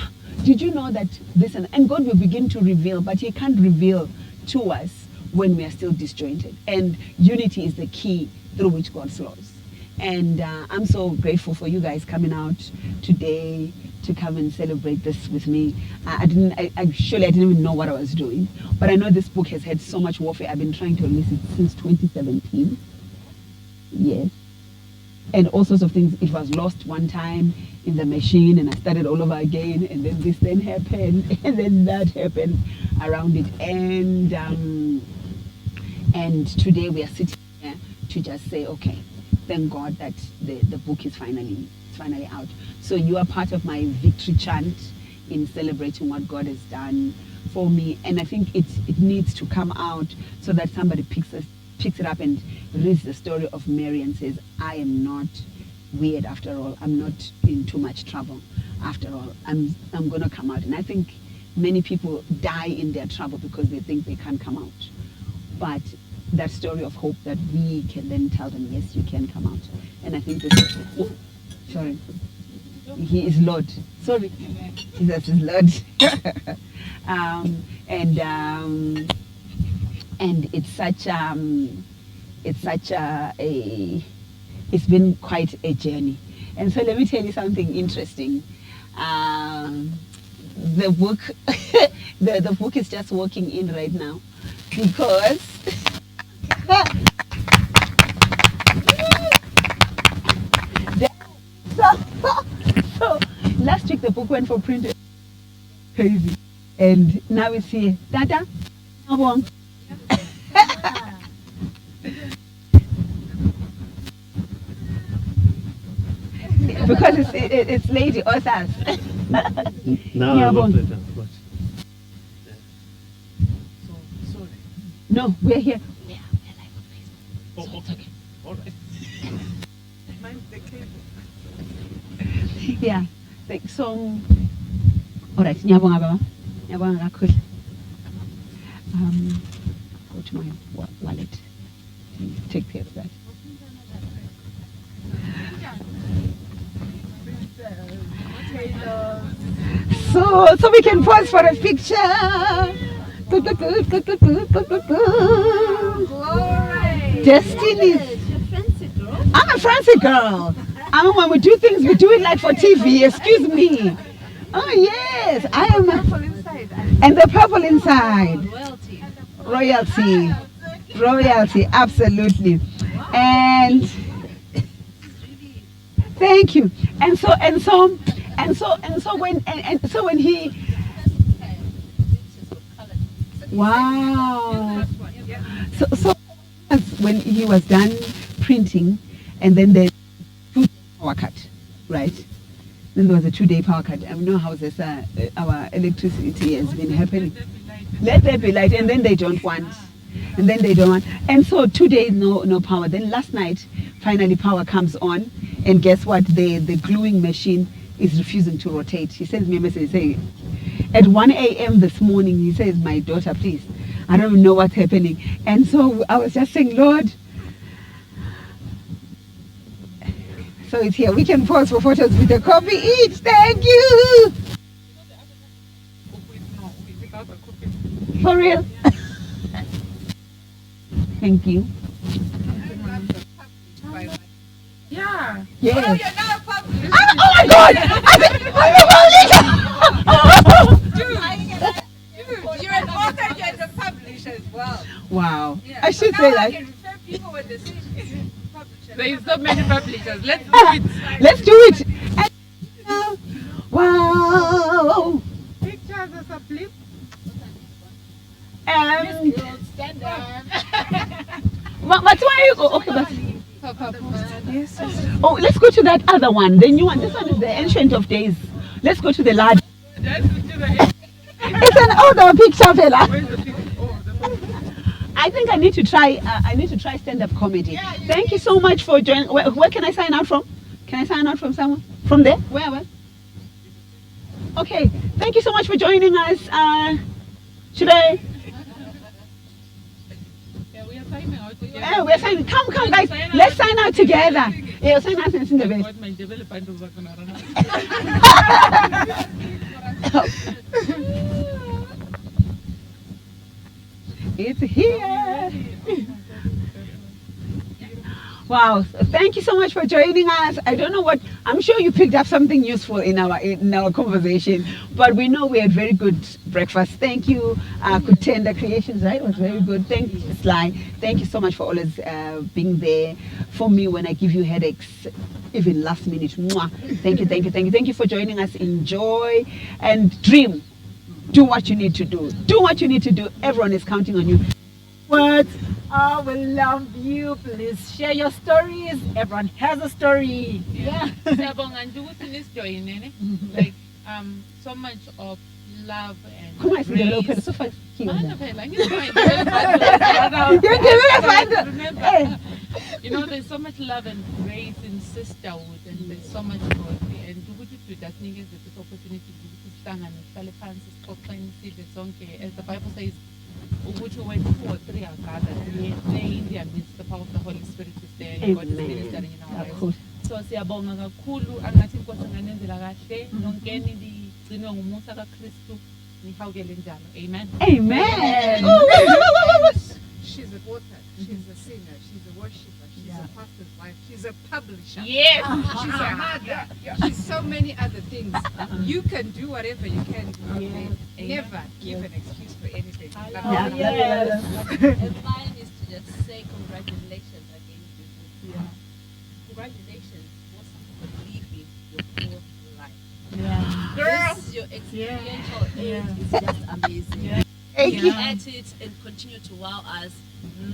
did you know that this and God will begin to reveal, but he can't reveal to us when we are still disjointed. And unity is the key through which God flows. And I'm so grateful for you guys coming out today to come and celebrate this with me. I didn't even know what I was doing, but I know this book has had so much warfare. I've been trying to release it since 2017. Yes. And all sorts of things. It was lost one time in the machine, and I started all over again, and then this then happened, and then that happened around it. And today we are sitting here to just say, okay, thank God that the book is finally out. So you are part of my victory chant in celebrating what God has done for me. And I think it needs to come out so that somebody picks it up and reads the story of Mary and says, I am not weird after all. I'm not in too much trouble after all. I'm going to come out. And I think many people die in their trouble because they think they can't come out. But that story of hope that we can then tell them, yes, you can come out. And I think this is, sorry, he is Lord. Sorry, Jesus is Lord. And it's been quite a journey. And so let me tell you something interesting. The book, the book is just walking in right now because so last week the book went for print. Crazy. And now it's here. Dada, because it's lady authors. Now I'm later. Sorry. No, we're here. We're live on Facebook. Oh, okay. All right. Mind the cable. Yeah. Like so. All right. Nyabonga baba. Nyabonga kakhulu. Go to my wallet. Take care of that. So we can pause for a picture. Destiny. I'm a fancy girl. I mean, when we do things, we do it like for TV. Excuse me. Oh yes, I am. And the purple inside. Royalty. Absolutely. And thank you. And so when he. Wow. So when he was done printing, and then the 2-day power cut, right? Then there was a 2-day power cut. I know how this, our electricity has been happening. Let there be light, and then they don't want. And then they don't want. And so 2 days, no power. Then last night, finally power comes on, and guess what? The gluing machine is refusing to rotate. He sends me a message saying, at 1 a.m. this morning, he says, my daughter, please, I don't know what's happening. And so I was just saying, Lord, so it's here. We can pause for photos with a coffee each. Thank you. For real. Thank you. Yeah. Yes. Oh, you're not a publisher. Oh my God! Dude, you're an author and a publisher as well. Wow. Yeah. I should So say now I that. can refer people when they say she's a publisher. There is so many publishers. Let's do it. Let's do it. Wow. Pictures as a flip. Stand up. But why you go? Okay, but Yes. oh, let's go to that other one. The new one. This one is the Ancient of Days. Let's go to the large. It's an older picture, fella. I think I need to try. I need to try stand-up comedy. Thank you so much for joining. Where can I sign out from? Can I sign out from someone? From there? Where? Okay. Thank you so much for joining us. Should I? We are signing out together. Yeah, we're signing. Come, guys. Let's sign out together. Yeah, sign out in the best. What my development was going to It's here. Wow, thank you so much for joining us. I don't know what, I'm sure you picked up something useful in our conversation, but we know we had very good breakfast. Thank you, Kutenda Creations, right? It was very good. Thank you, Sly. Thank you so much for always being there for me when I give you headaches, even last minute. Mwah. Thank you for joining us. Enjoy and dream. Do what you need to do. Do what you need to do. Everyone is counting on you. Words. Oh, we love you. Please share your stories. Everyone has a story. Yeah. Siyabonga nje ukuthi nisijoyine ne? Like so much of love and Come on, grace. Phela, so far. Mana phela, Hey. you know, there's so much love and grace in sisterhood, and there's so much God. And ukuthi sidakunikeza this opportunity ukuthi sihlangane sihlale phansi sixoxeni sidle sonke, as the Bible says, ukuthi when 2 or 3 are gathered, we are in their midst, the power of the Holy Spirit is there, and God is ministering in our lives. So siyabonga kakhulu, angathi inkosi nganenzela kahle, nonkeni ligcinwe ngumusa kaKristu, nihawukele njalo. Amen. Amen. She's an author, she's a singer, she's a worshiper, she's a pastor's wife, she's a publisher. Yes. She's a mother. She's so many other things. You can do whatever you can do. Okay? Never give an excuse for anything. And mine is to just say congratulations again to you. Congratulations for living your fourth life. Girl. This, your experiential age is just amazing. Thank you. At it and continue to wow us,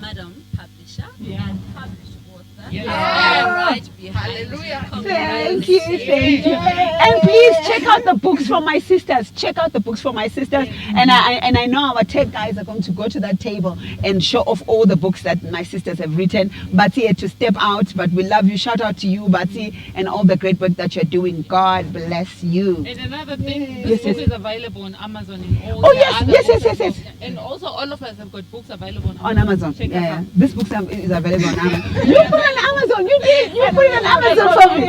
Madam Publisher and Published Author. Right behind. Hallelujah. Thank you. And please check out the books from my sisters. Check out the books from my sisters. And I know our tech guys are going to go to that table and show off all the books that my sisters have written. Bati had to step out, but we love you. Shout out to you, Bati, and all the great work that you're doing. God bless you. And another thing, this book is available on Amazon in all Oh, the yes, other yes, books. yes, yes. And also all of us have got books available On Amazon. Check us Yeah. out. This book is available on Amazon. You put it on Amazon. You did. You put it on Amazon for me.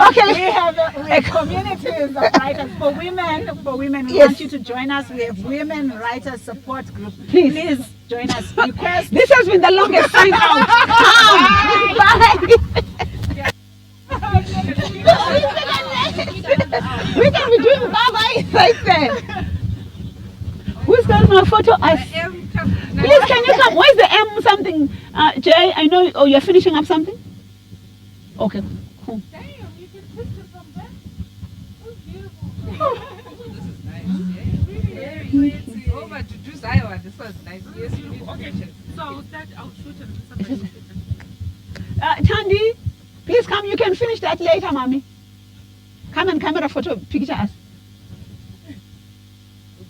Okay. We have a communities of writers for women. For women, we Yes. want you to join us. We have women writers support group. Please. Join us. Request. This has been the longest sign out. Bye. We can be doing bye-bye right there. Who's got my photo? Please, can you come? Where's the M something? Jay, I know. Oh, you're finishing up something? Okay, cool. Over to do Iowa. This was nice. Yes, okay. So that I'll shoot and Tandy, please come. You can finish that later, mommy. Come and camera photo picture us.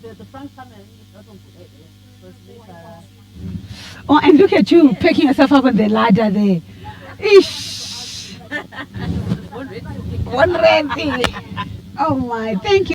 The front camera is not on Oh, and look at you picking yourself up on the ladder there. Ish. One red thing. Oh my, thank you.